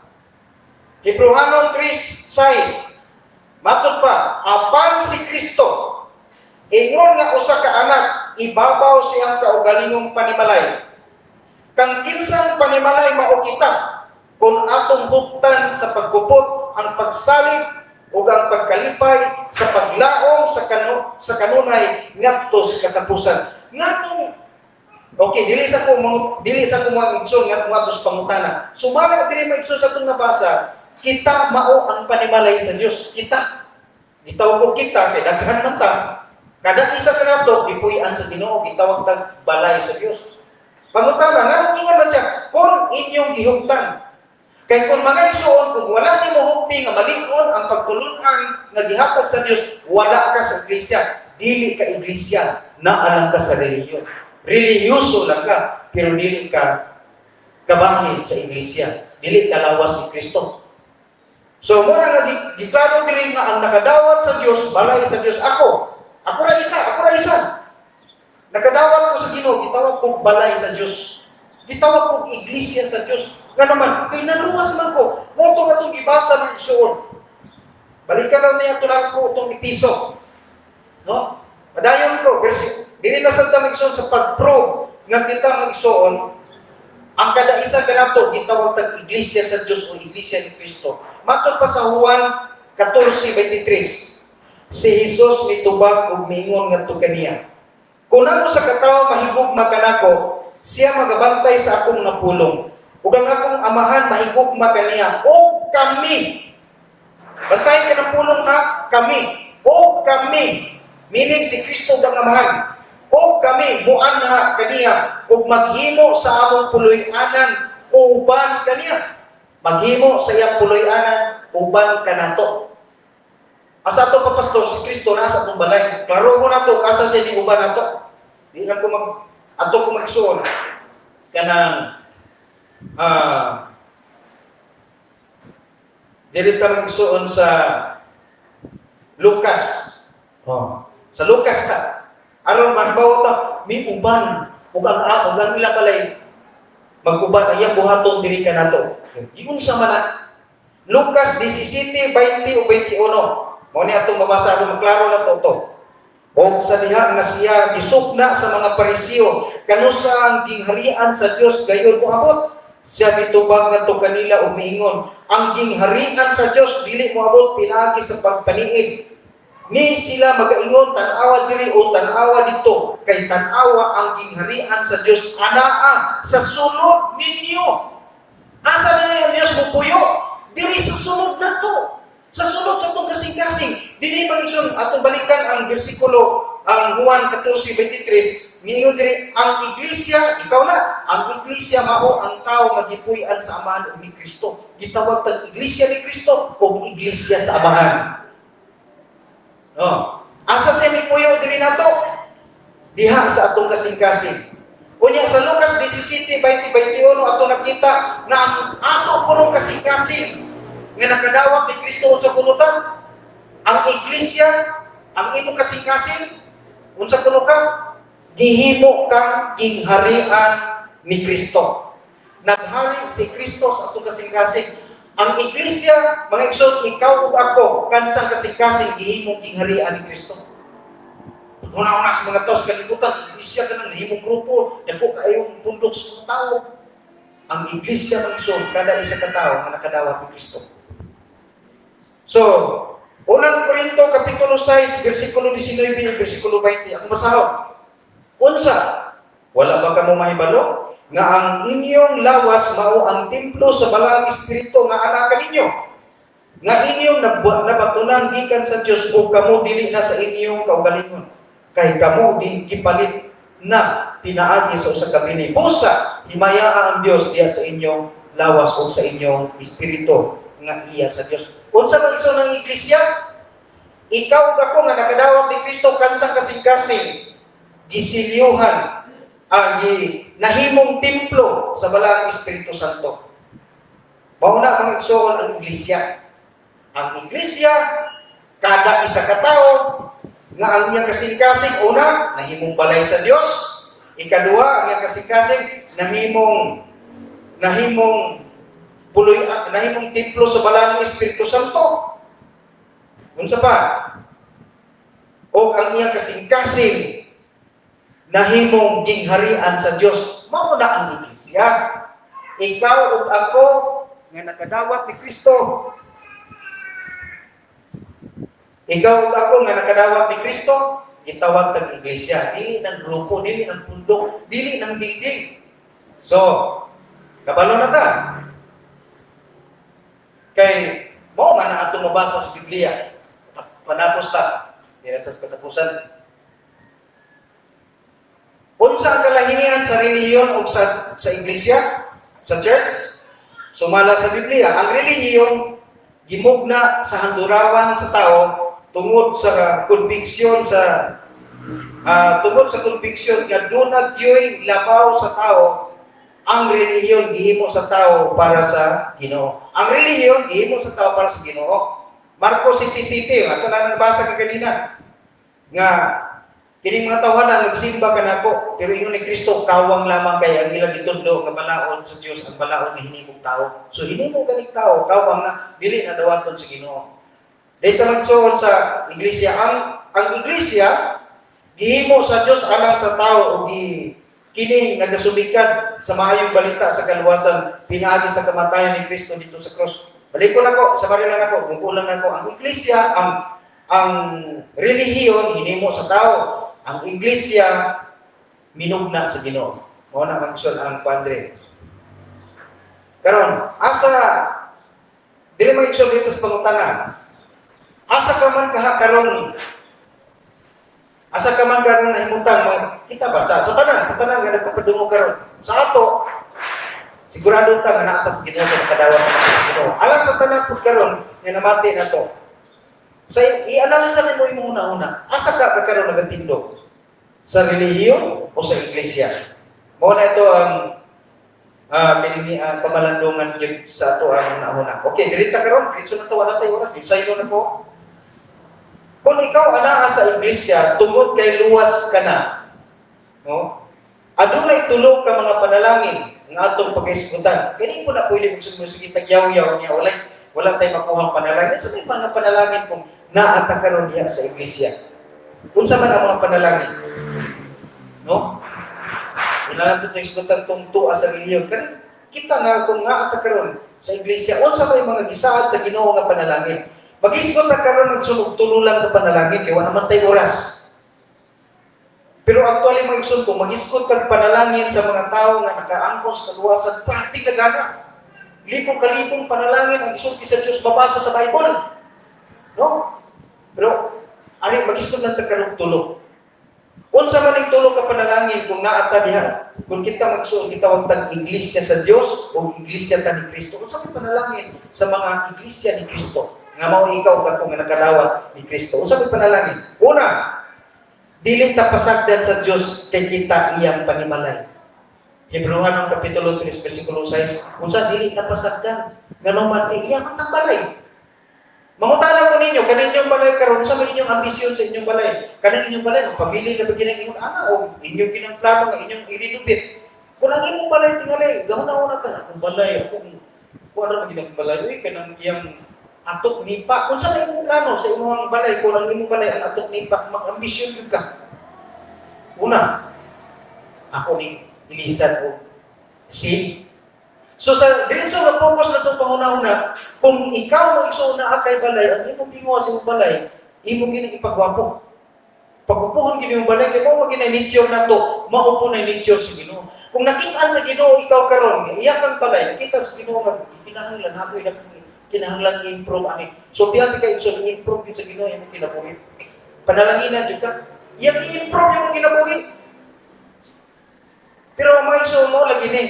Hebrehanon 3:6. Matod pa, apan si Kristo ingon nga usa ka anak, ibabaw siyang kaugalingong panimalay. Kang kinsang panimalay mao kita, kung atong buktan sa paggupot, ang pagsalig ug ang pagkalipay sa paglaom sa kanunay ngadto sa katapusan. Ngadto okay, dili sa ko mga igsoon ngadto sa pangutana. Sumala dili maigsoon sa atong nabasa, kita mao ang panimalay sa Dios. Kita gitawag kita kay daghan man ta. Kada isa kanato gipuy-an sa Ginoo, gitawag tag balay sa Dios. Pangutana, nga ingon man siya, kung inyong gihugtan. Kay kung mga igsoon, kung wala nimo hugti nga malig-on ang pagtulungan nga gihatag sa Dios, wala ka sa iglesia. Dili ka iglesia, naalang ka sa relihiyon. Relihiyoso lang ka, pero dili ka kabangin sa iglesia. Dili ka lawas ni Kristo. So, muna nga giklaro dili nga ang nakadawat sa Dios, balay sa Dios. Ako ra isa. Nakadawat ko sa Ginoo, gitawag kong balay sa Dios. Gitawag kong iglesia sa Dios. Nga naman, kay naluwas man ko. Moto na itong gibasa ng igsoon. Balikan lang niya ito lang ko itong Episo. No? Padayon ko, dili na sa igsoon sa pag-prove nga kita ng igsoon, ang kada isa kanato gitawag tag iglesia sa Dios o iglesia ni Kristo. Matod pa sa Juan 14:23. Si Jesus mitubag ug miingon ngadto kaniya, kung ako sa katawo mahigugma kanako, siya magabantay sa akong napulong, ug ang akong amahan mahigugma kaniya o kami. Bantay ka ng pulong ha, kami. O kami. Meaning si Kristo ang amahan. O kami muanha kaniya ug maghimo sa among puloy-anan uban kaniya. Maghimo sa iyang puloy-anan uban kanato. Asa ato pa pastor si Kristo na sa atong balay. Klaro mo nato asa siya ni uban nato. Di na ko mag-igsuon kanang dili ta mag-igsuon sa Lucas. Sa Lucas ta. Aron magbaw ta mi uban ug ang ila balay mag-uban iya buhaton diri kanato. Giun sa man Lucas 17:20 o 21. Mao ni atong mabasa aron maklaro na to. O sa diha nga siya gisukna sa mga Pariseo kanusa ang gingharian sa Dios gayon moabot. Siya mitubag ngadto kanila ug miingon, ang gingharian sa Dios dili moabot pinaagi sa pagpaniid. Ni sila magaingon tan-awa diri o tan-awa dito kay tan-awa ang gingharian sa Dios anaa sa sulod ninyo. Asa na ang Dios mupuyo? Diri sa sulod nato. Sa sulod sa itong kasing-kasing. Dili magigsun atong balikan ang bersikulo ang Juan 14:23. Ningon diri ang iglesia, ikaw na, ang iglesia mao ang tao magipuy-an sa amahan ni Kristo. Gitawag tag iglesia ni Kristo o iglesia sa amahan. Asa siya mipuyo diri nato? Diha sa atong kasing-kasing. Unya sa Lucas 17:20-21 ato nakita na ang ato punong kasing-kasing nga nakadawat ni Kristo unsa kunutan? Ang iglesia, ang imong kasing-kasing unsa kunutan? Gihimo kang gingharian ni Kristo. Naghari si Kristo sa atong kasing-kasing. Ang iglesia, mga igsoon, ikaw ug ako, kansang kasing-kasing gihimo gingharian ni Kristo. Una-una sa mga tao sa kalibutan, iglesia ka nang nahimong grupo, dako kayong bundok sa mga tao. Ang iglesia ng igsoon, kada isa ka tao nga nakadawat ni Kristo. So, unang Korinto kapitulo 6, bersikulo 19, bersikulo 20. Ako masahod. Unsa? Wala ba kamo mahibalo? Nga ang inyong lawas mao ang templo sa balang espiritu nga anak ninyo. Nga inyong nabatunan gikan sa Dios ug kamo dili na sa inyong kaugalingon. Kay kamo di gipalit na pinaagi sa usa ka bini. Busa himayaan ang Dios diya sa inyong lawas o sa inyong espiritu nga iya sa Dios. Unsa man iso ng iglesia? Ikaw ug ako nga nakadawat ni Kristo kansang kasing-kasing gisilyuhan ang nahimong templo sa balang Espiritu Santo. Mao na mga igsoon ang iglesia. Ang iglesia kada isa ka tawo nga ang iyang kasing-kasing una nahimong balay sa Dios, ikaduha ang iyang kasing-kasing nahimong templo sa balang Espiritu Santo. Unsa pa? O ang iyang kasing-kasing nahimong gingharian sa Dios. Mao na ang iglesia. Ikaw ug ako nga nakadawat ni Kristo. Ikaw ug ako nga nakadawat ni Kristo, gitawag tag iglesia. Dili ng grupo, dili ng pundok, dili ng building. So, kabalo na ta. Kay mao man na atong mabasa sa Biblia. Panapos ta. Dili tas katapusan. Unsa ang kalahian sa relihiyon o sa iglesia, sa church? Sumala sa Biblia, ang relihiyon gimugna sa handurawan sa tao tungod sa conviction nga dunag gyoy labaw sa tao. Ang relihiyon gihimo sa tao para sa Ginoo. Ang relihiyon gihimo sa tao para sa Ginoo. Marcos 7:7, ato na nabasa ka kanina nga kini mga tawanan nagsimba kanako, pero ingon ni Kristo kawang lamang kay ang ilang gitundo nga balaod sa Dios ang balaod nga hinimong tao. So hinimong ganing tao kawang na dili na dawaton sa Ginoo. Dito magsuon sa iglesia ang iglesia gihimo sa Dios alang sa tao ug kini nagasumikad sa maayong balita sa kaluwasan pinaagi sa kamatayon ni Kristo dito sa cross. Balik ko nako, sabarin lang ako, mungkulan nako ang iglesia ang relihiyon hinimo sa tao. Ang iglesia minugna sa Ginoo. Mao na magsud ang Padre. Karon, asa dili may igsoon dito sa pangutana. Asa ka man karon? Asa ka man karon na himutang kita ba sa tanan nga nagpapadungog karon. Sa ato sigurado ta nga naatas Ginoo sa kadawat sa Ginoo. Alang sa tanan pud karon nga namati na to. So i-analisa nimo imong una-una. Asa ka karon nagatindog? Sa relihiyon o sa iglesia? Mao na ito ang kamalandungan yun sa ato ang una-una. Okay, dirita karon, diretso na to wala tayo oras, bisaylo na ko. Kung ikaw anaa sa iglesia, tungod kay luwas ka na, no? Adunay tulong ka mga panalangin nga atong pag-isgutan. Kani ko na pwede sige tagyaw-yaw niya wala tay makuhang panalangin. Sa may mga panalangin kung naa ta karon diha sa iglesia. Unsa man ang mga panalangin? No? Inalang to isgutan tong tuwa sa relihiyon. Kani kita nga kung naa ta karon sa iglesia, unsa may mga gisaad sa Ginoo nga panalangin? Mag-isgot na karon magsulog-tululan ka panalangin kay wala man tay oras. Pero actually mag-isgot ko, mag-isgot kag panalangin sa mga tao nga nakaangkos kaluwasan, pati na gana. Libong-kalibong panalangin ang isulti sa Diyos mabasa sa Bible. No? Pero ani mag-isgot na tagkalog-tulog. Unsa man ning tulog ka panalangin kung naa ta diha? Kung kita magsuon kita wag tag iglesia sa Dios o iglesia ta ni Kristo. Unsa man panalangin sa mga iglesia ni Kristo? Nga mao ikaw kadto nga nakadawat ni Kristo. Unsa man panalangin? Una, dili ta pasagdan sa Dios kay kita iyang panimalay. Hebrehanon kapitulo 3 bersikulo 6. Unsa dili ta pasagdan? Ngano man iyang ang balay. Mangutana ko ninyo, kaninyong balay karon sa inyong ambisyon sa inyong balay. Kaninyong balay, pamili na bagay ng inyong anak o inyong kinangplano ng inyong irinubit. Kung ang inyong balay tingali, gawin-una ka na. Kung balay, kung ano magiging balay, kanang iyang atok nipa. Kung sa inyong plano sa inyong balay, kung ang inyong balay ang atok nipa, mag-ambisyon ka. Una, ako ni ilisan o sin. So sa diretso na focus na itong panguna-una, kung ikaw mag-igsoon na akay balay, at imong gingawa sa imong balay, imong ginang ipagwapo. Pagwapuhon gini imong balay, kaya mo mag-nature na to, maupo na nature sa Ginoo. Kung nakitaan sa Ginoo ikaw karon, iyak ang balay, nakita sa Ginoo nga kinahanglan ako kinahanglan i-improve ani. So biya ka igsoon i-improve sa Ginoo imong kinabuhi. Panalanginan jud ka, iyak i-improve imong kinabuhi. Pero mag-igsoon mo lagi ni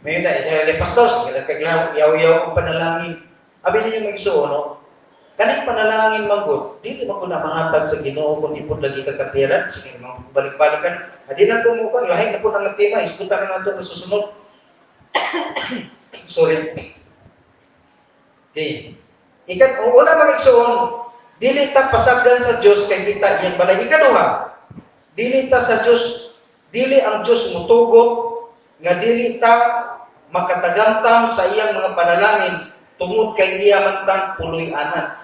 may na, pastor, nagkaglaw, yaw-yaw ang panalangin. Abi ninyo mag-isuo, no? Kaning panalangin manggod, dili man ko na mahatag sa Ginoo kung ipon lagi kakapiran, sige, balik-balikan. Adi lang tumukan, lahi na po ng tema, iskutan na nato na susunod. Sorry. Okay. Ikat, ang una mag-isuon, dili ta pasagdan sa Diyos kay kita iyang balay. Ikaduha, dili ta sa Diyos, dili ang Diyos mutugot, nga dili ta makatagamtam sa iyang mga panalangin tungod kay iya man tang puloy-anan.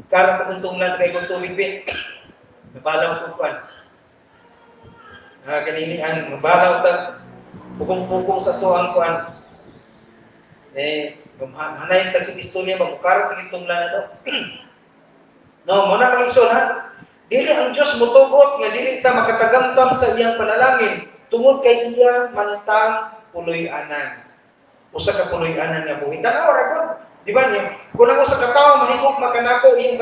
Karang katungtunglan kay kung tumipin, nabalaw ko kuan. Kanini ang nabalaw ta pukong-pukong sa tuang kuan. Hanay ta si istorya magkarang katungtunglan na to. No, mo na mag-igsoon ha. Dili ang Diyos mutugot nga dili ta makatagamtam sa iyang panalangin tungod kay iya mantang puloy-anan. Usa ka puloy-anan nga buhi. Tanaw ra gud, di ba niya? Kung ang usa ka tawo mahigugma kanako iyang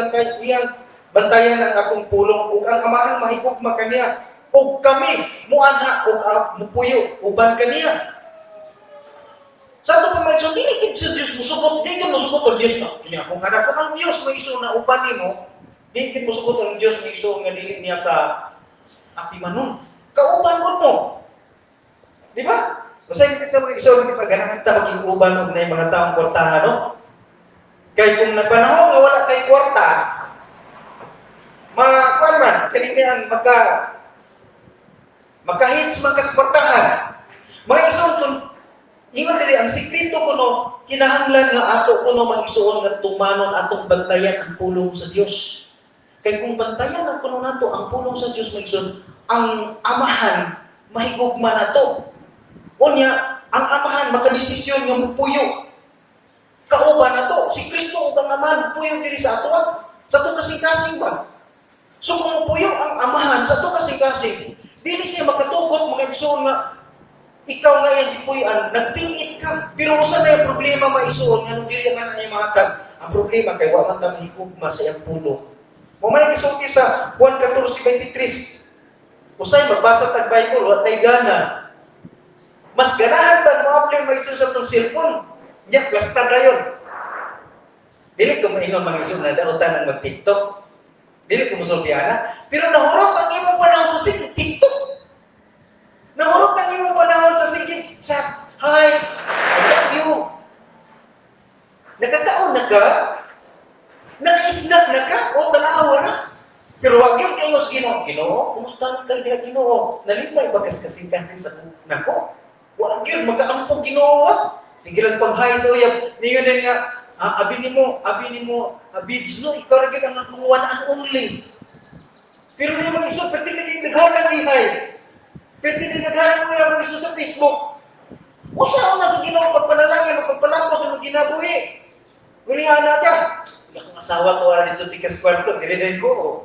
bantayan ang akong pulong ug ang amahan mahigugma kaniya ug kami muanha ug mupuyo uban kaniya. Sa ato pamagso dili kid sa Dios musubot, di ka musubot ang Dios na. Kanya kung hanap ang Dios maiso na uban nimo, di kin musubot ang Dios maiso nga dili niya ka apimanon. Kauban mo. Di ba? Kasi kita mag-igsoon kita ganahan ta mag-uban og nay mga taong kwartahan, no? Kay kung napanahon nga wala kay kwarta, kuan man kanini ang makahits man kas kwartahan. Mga igsoon kun ingon dili ang sikreto kuno kinahanglan nga ato kuno mag-igsoon nga tumanon atong bantayan ang pulong sa Dios. Kay kung bantayan ang kuno nato ang pulong sa Dios mag-igsoon, ang amahan mahigugma nato. Unya, ang amahan makadesisyon nga mupuyo. Kauban nato, si Kristo ug ang amahan mupuyo diri sa ato. Sa to kasing-kasing ba? So kung mupuyo ang amahan sa to kasing-kasing, dili siya makatugot mag-igsoon nga Ikaw nga yung dipuyan, nagpingit ka. Pero usa na yung problema maisuon, nga nung dili man ang imahatag. Ang problema kay wa man ta mahigugma sa iyang pulo. Mo man isulti sa Juan 14:23. Usay magbasa tag Bible, wa tay gana. Mas ganahan ba mo apply maisuon sa tong cellphone? Nya plasta dayon. Dili ko maingon mga isun na dautan ang mag-TikTok. Dili ko musultiana, pero nahurot ang imong panahon sa TikTok. Nahurot ang imong panahon sa sa hi, I love you. Nagkataon na ka? Naka-snap na ka? O tanawa na? Pero wag yung kayo sa Ginoo. Ginoo, kumusta ka diha Ginoo? Nalipay ba kasi sa nako? Wag yun, magkaampong Ginoo. Sige lang pag-hi sa uyab. Ningon din nga, abi nimo, bids no, ikaw ra gyud ang akong one and only. Pero ni mga iso, pwede na yung naghanang ihay. Pwede na naghanang mo yung iso sa Facebook. O saan na sa Ginoo, pagpanalangin, pagpalampos sa mga ginabuhi. Gunihan na ka. Akong asawa ko wala dito tikas kwarto, diriday ko.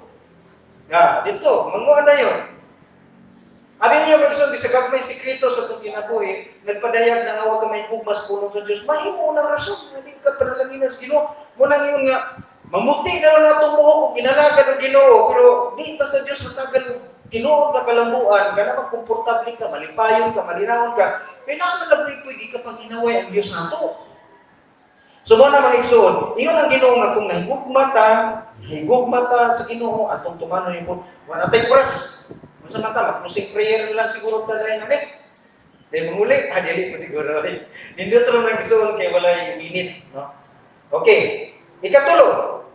Dito, manguha na yun. Abi niya mag-isong sa kapay sikreto sa itong ginabuhi, nagpadayag na awag ka may hugmas pulong sa Diyos. Mahimo na rason, hindi ka panalangin sa Ginoo. Muna ngayon nga, mamuti na lang natong buhok kung ginalagan ng Ginoo, pero di ta sa Diyos sa tagal Ginoo na kalambuan, kaya naman komportable ka, malipayon ka, malinawon ka, kailangan na lang pwede ka pang hinaway ang Diyos nato. So mo na mga igsoon, iyon ang Ginoo nga kung higugmata sa Ginoo atong tumano ni po. Wala tay oras. Sa mata, mag-closing prayer lang siguro talaga namin. Dahil manguli, dili po siguro. Hindi ito lang nagsuon kaya wala yung init. No? Okay, ikatulo.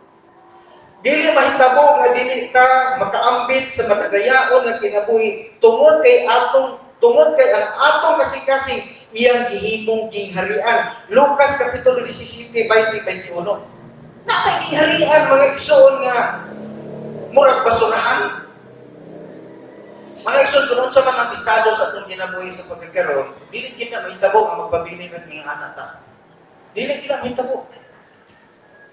Dili mahitabo nga dili ka makaambit sa matagayaon nga kinabuhi tungod kay ang atong kasi iyang gihimong gingharian. Lucas Kapitulo 17:20-21. Napay gingharian mga igsoon nga murag basurahan. Mga igsoon, kung sa mga estado sa itong ginabuhi sa pagkakaroon, dili kita mahitabo ang magpabili ng mga anak ta. Dili kita mahitabo.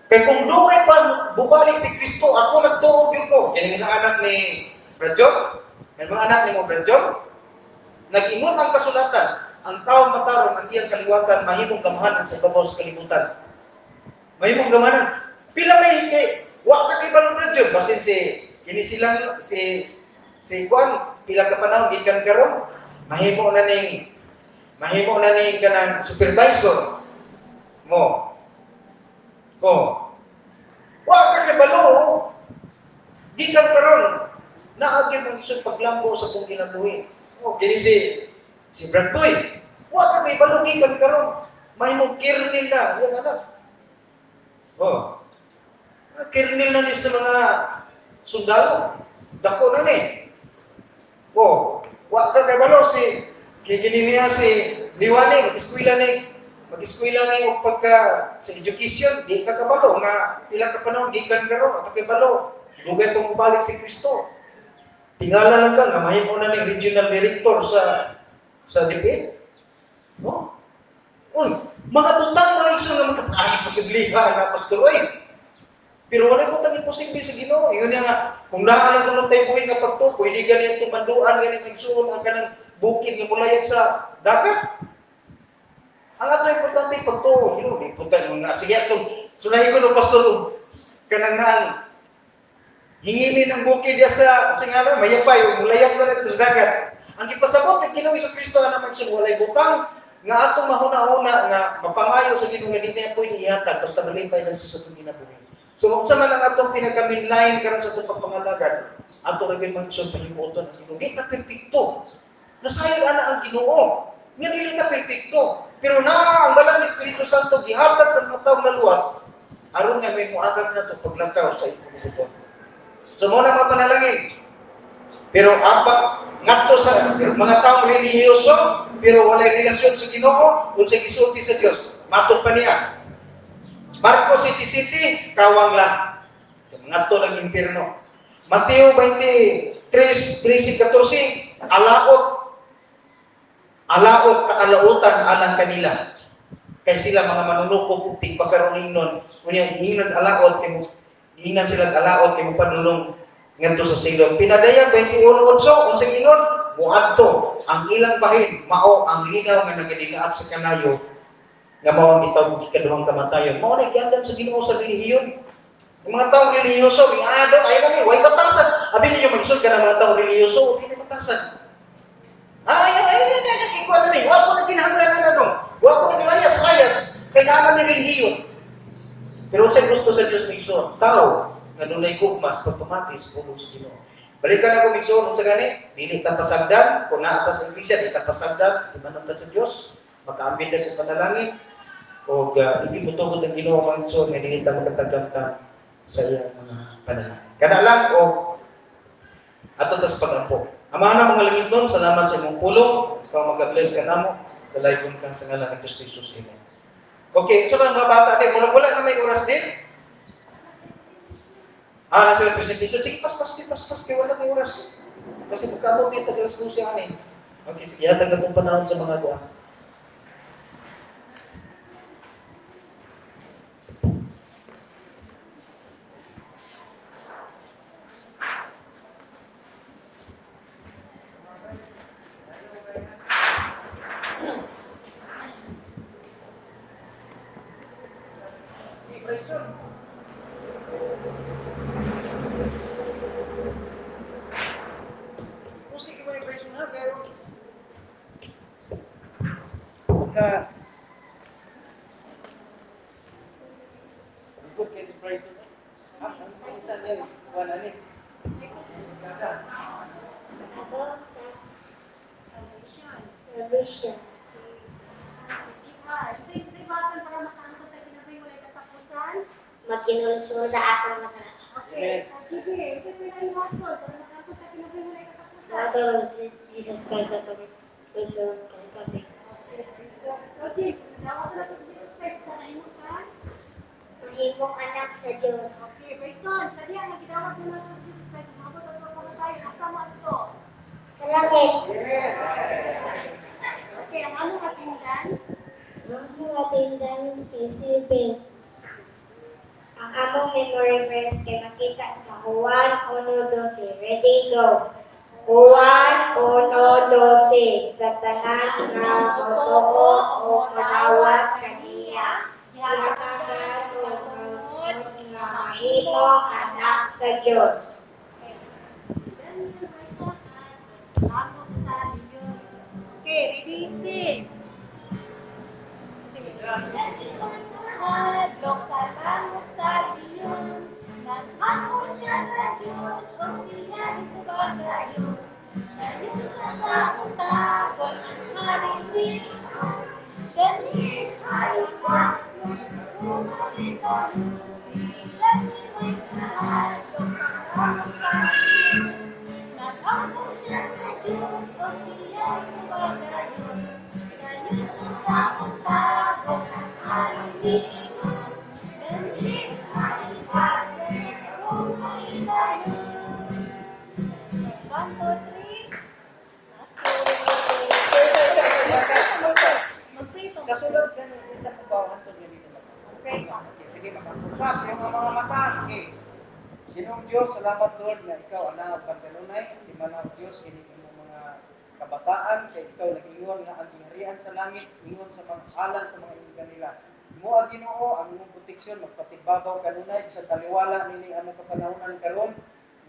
Kaya kung luway pa bubalik si Kristo, ako nagtuog yun ko. Yan yung mga anak ni Bradjob, yan mga anak ni mo Bradjob, nag-ingon ang kasulatan, ang taong matarong ang iyang kaliwatan, mahimong gamahanan sa ibabaw sa kalibutan. Mahimong gamahanan. Pila may hindi, wak ka kay Balong Bradjob, basin si Juan, pila ka panahon gikan karon, mahimo na ning kanang supervisor mo. Wa ka kabalo. Gikan karon, naagi mong isang paglambo sa tong kinabuhi. Kini si Brad Boy. Wa ka kay balo gikan karon. Mahimong kernel na, yan anak. Kernel na ni sa mga sundalo. Dako na ni. Wa ka kabalo kikini si Liwani, mag-eskwela ni og pagka sa education, di ka kabalo nga pila ka panahon gikan karon at kabalo. Dugay tong balik si Kristo. Tingala lang ka nga mahimo na ni regional director sa DepEd. Mga butang mga igsoon nga magkapag posibliha na pastor Pero wala ko tani posible sa Ginoo. Ingon niya nga, kung naalang ko nung tayo buhay nga pagto, pwede ganyan tumanduan, ganyan magsuon, ang kanang bukid nga mulayan sa dagat. Ang ato importante pagto, yun, importante yung sige atong, sulahin ko ng pastor, kanang naan, hinginin ng bukid niya sa ngara, mayapay, mulayan ko na sa dagat. Ang ipasabot ng Ginoo sa Kristo na magsuon, walay butang, nga atong mahuna-una, nga mapangayo sa Ginoo nga di na pwede ihatag, basta malipay lang sa itong ginabuhi. So, kung sa man ang atong pinaka-mainline karon sa itong pagpangalagan, ato rin may magsyon pahimuton ang Ginoo. Di ka perfecto. Nasayo ana ang Ginoo. Nga dili ka perfecto. Pero ang balang Espiritu Santo gihatag sa mga taong naluwas, aron nga may muagam na ito paglangkaw sa ipunubuton. So, muna mapanalangin. Pero ngadto sa mga taong relihiyoso, pero walay relasyon sa Ginoo, kung sa gisulti sa Dios, matod pa niya. Marcos 7:7, kawang lang. Ngadto lang impierno. Mateo 23:13-14, alaot kakalautan alang kanila. Kay sila mga manunukop ug tigpakaroon nun. Kunya hingan alaot kay sila alaot kay panulong ngadto sa silong. Pinadaya 21:8, unsang ingon? muadto ang ilang bahin mao ang linaw nga nagadilaap sa kanayo nga mao ang gitawag ikaduhang kamatayon. Mao na giandam sa Ginoo sa relihiyon. Yung mga taong relihiyoso, ado ay kami, way kapansan. Abi niyo magsud ka ng mga taong relihiyoso, hindi kapansan. Ikuha na ni, wa ko na kinahanglan na dong. Wa ko na nilayas-layas. Kailangan ni relihiyon. Pero sa gusto sa Diyos migsoon, tao nga dunay gugmas pagpamatis pulong sa Ginoo. Balikan ako migsoon sa gani, dili ta pasagdan, kung naa ta sa iglesia, di ta pasagdan, ibanan ta sa Dios, makaambit ta sa panalangin, o hindi mo ang Ginoo ang migsoon, nga dili ta makatagamtan sa iyang mga panalangin. Kada lang o ato tas pag-ampo. Amahan na mga langit nun, salamat sa imong pulong, ikaw mag-bless ka namo, dalay kong kang sa ngalan ng Kristo Jesus. Amen. Okay, so mga bata, okay, wala na may oras din. Nasa presentation. Sige, pas, kaya wala may oras. Kasi magkamo may tagalas po siya kami. Okay, sige, hatag na itong panahon sa mga doon. Magkinulusuro sa akong mga Amen. sige, ito pinahimot ko. Para makakot na kinabuhi mo na ikatapusan. Si Jesus Christ at ang person kasi. Okay, nawa ko na po si Jesus Christ. Mahimong ka? Mahimong anak sa Diyos. Okay, praise God. Sabi ang nagidawag mo na po si Jesus Christ. Mabot ang mga tayo. Kasama ito. Sa langit. Okay, ang among atindan? Ang atindan specific. Ang among memory verse kay makita sa Juan 1:12. Ready, go! Juan 1:12. Sa tanan nga totoo o manawat kaniya, ihatagan o ngunod nga mahimo anak sa Diyos. Okay, ready, sing! Hadlok sa Diyos, nag-ako siya sa Diyos, o siya ipabagayon. Tayo sa taong tagon, ang halimikon, galing halipak, kumalik ang sila ni may kahadlok sa Diyos. Nag-ako siya sa Diyos, o siya ipabagayon. Tayo sa taong tagon, ang halimikon, Sa sulod ka sa pagbawan to dito. Okay, sige makakusap yung mga mata, sige. Ginong Diyos, salamat Lord na ikaw anak ang kanunay, di man ang Diyos kini imong mga kabataan kay ikaw nag-ingon nga ang gingharian sa langit, ingon sa mga alam sa mga imong kanila. Mo ang Ginoo ang imong proteksyon magpatibabaw kanunay bisan taliwala nini among kapanahonan karon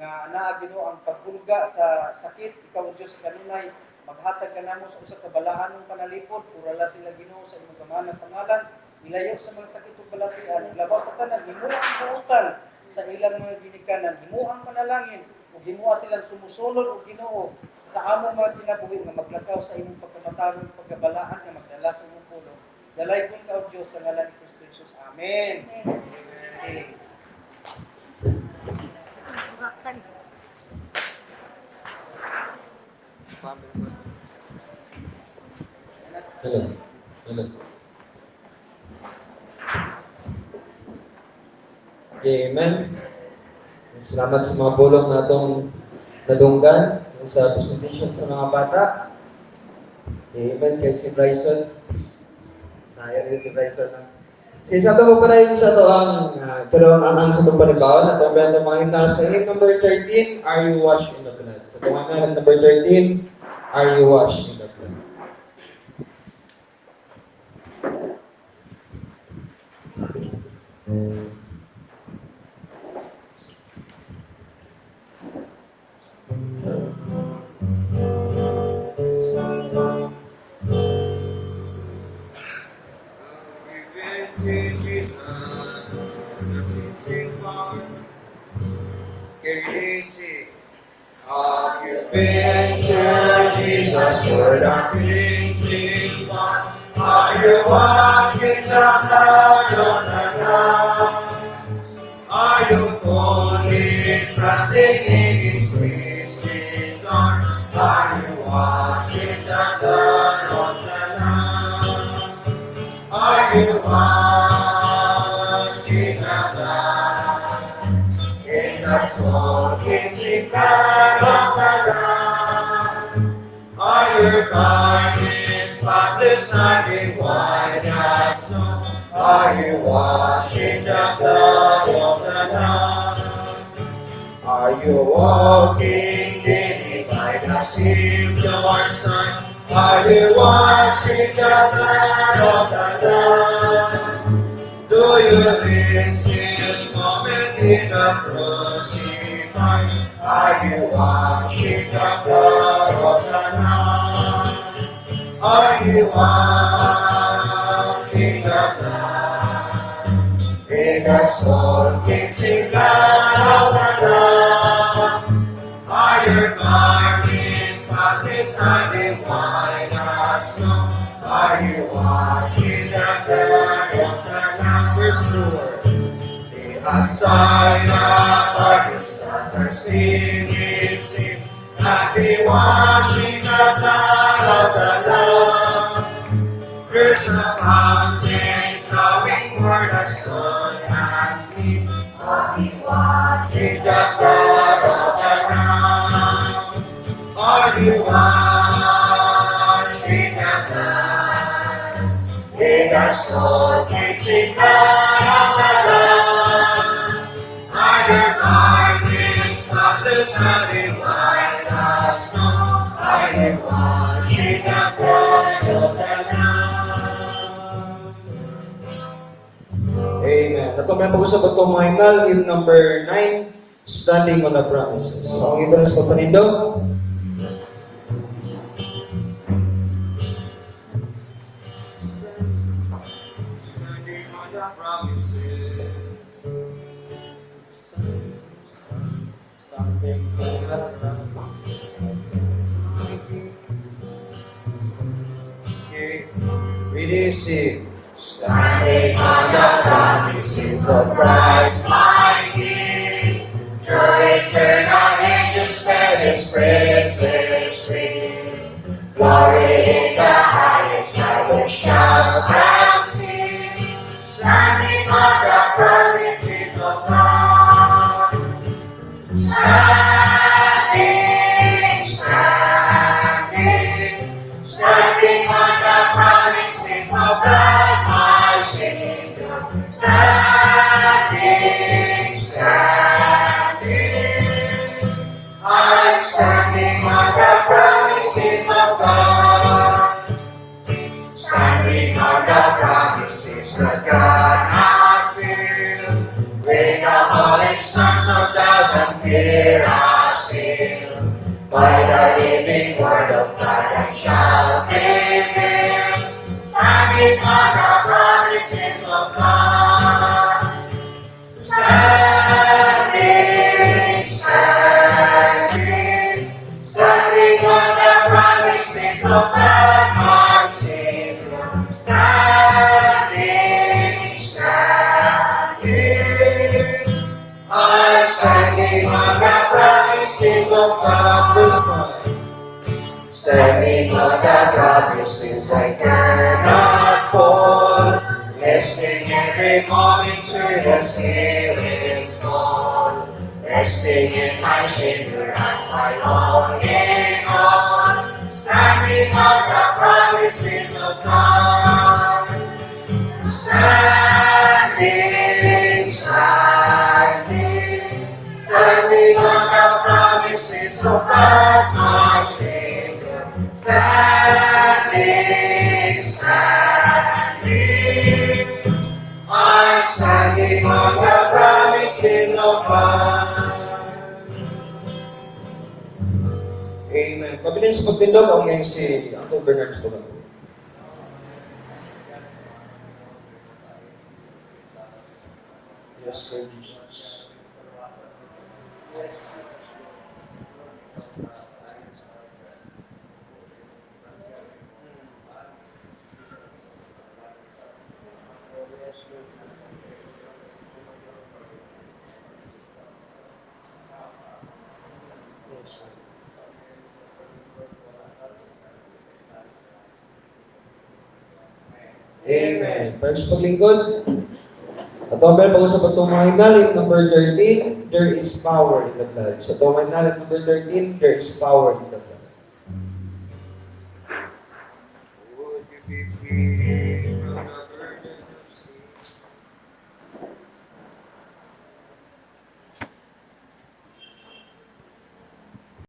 nga naa Ginoo ang pagpulga sa sakit, ikaw Diyos kanunay maghatag ka namo sa usa ka balaan ng panalipod, purala sila Ginoo sa imong kamanang pangalan, ilayo sa mga sakit ug balatian, labaw sa tanan himuang buutan sa ilang mga ginikanan, himuang manalangin ug himuha silang sumusulod og Ginoo sa among mga kinabuhi nga maglakaw sa imong pagkamatarong pagkabalaan nga magdala sa imong pulong. Dalay kun ka o Diyos sa ngalan ni Kristo Jesus. Amen. Amen. Hello. Amen. Salamat sa mga bulong na itong nadunggan sa presentation sa mga bata. Amen. Kay si Bryson. Sayang rin si Bryson. Sa ito mo pala yun sa ito ang pero ang sa itong panibawan na itong brand ng mga himnas. Sa hymn number 13, Are You Washed in the Blood? Sa itong number 13, Are you washed in the blood? Of your venture, Jesus, Lord, our cleansing one. Are you washed in the blood of the Lamb? Are you fully trusting in His grace, His arm? Are you washed in the blood of the Lamb? Are you washed in the blood? In the smoking blood of the Lamb, are your garments spotless and white as snow? Are you washed in the blood of the Lamb? Are you walking daily by the Savior's side? Are you washed in the blood of the Lamb? Do you receive His moment in the crucified? Are you washed in the blood of the Lamb? Are you washed in the blood? In the smoking blood of the Lamb? Are your garments spotless and white as snow? Are you washed in the blood of the Lamb? Verse 4. The Messiah, darkness that are sin, sin, happy washing the blood of the Lamb. There's a fountain flowing for the soul and me. Are we washed in the blood of the Lamb? Are you washed in the blood? In the smoking blood of the Lamb, are your garments spotless and white as snow? Are you washed in the blood of the Lamb? Amen. Ito may pag-usap ito mga ingal, hymn number 9, Standing on the Promises. So, ang ito na sa panindo. Standing on the promises. Standing on the promises. Okay. Ready, sing. Standing on the promises of Christ my King, through eternal ages spread His praises free. Glory in the highest I will shout and sing, standing on the promises of God. Standing, standing, standing on the promises of God, my Savior. Standing, standing, I'm standing on the promises of God. Standing on the promises that God has filled. With the holy storms of doubt and fear are still. By the living word of God I shall prevail. Standing on the promises of God. Standing, standing, standing on the promises of God, my Savior. Standing, standing, I'm standing on the promises of God. Verse 5. Standing on the promises I cannot fall, listening every moment to the Spirit's call, resting in my Savior as my all in all, standing on the promises of God. Standing, standing, standing on the promises of God, my Savior. Prince Pagtindog, o yung si Uncle Bernard Spogan. Yes, Lord Jesus. Yes, Jesus. Amen. First paglingkod. At ang bago sa patong mga hinalim, number 13, there is power in the blood. So, itong mga hinalim, number 13, there is power in the blood.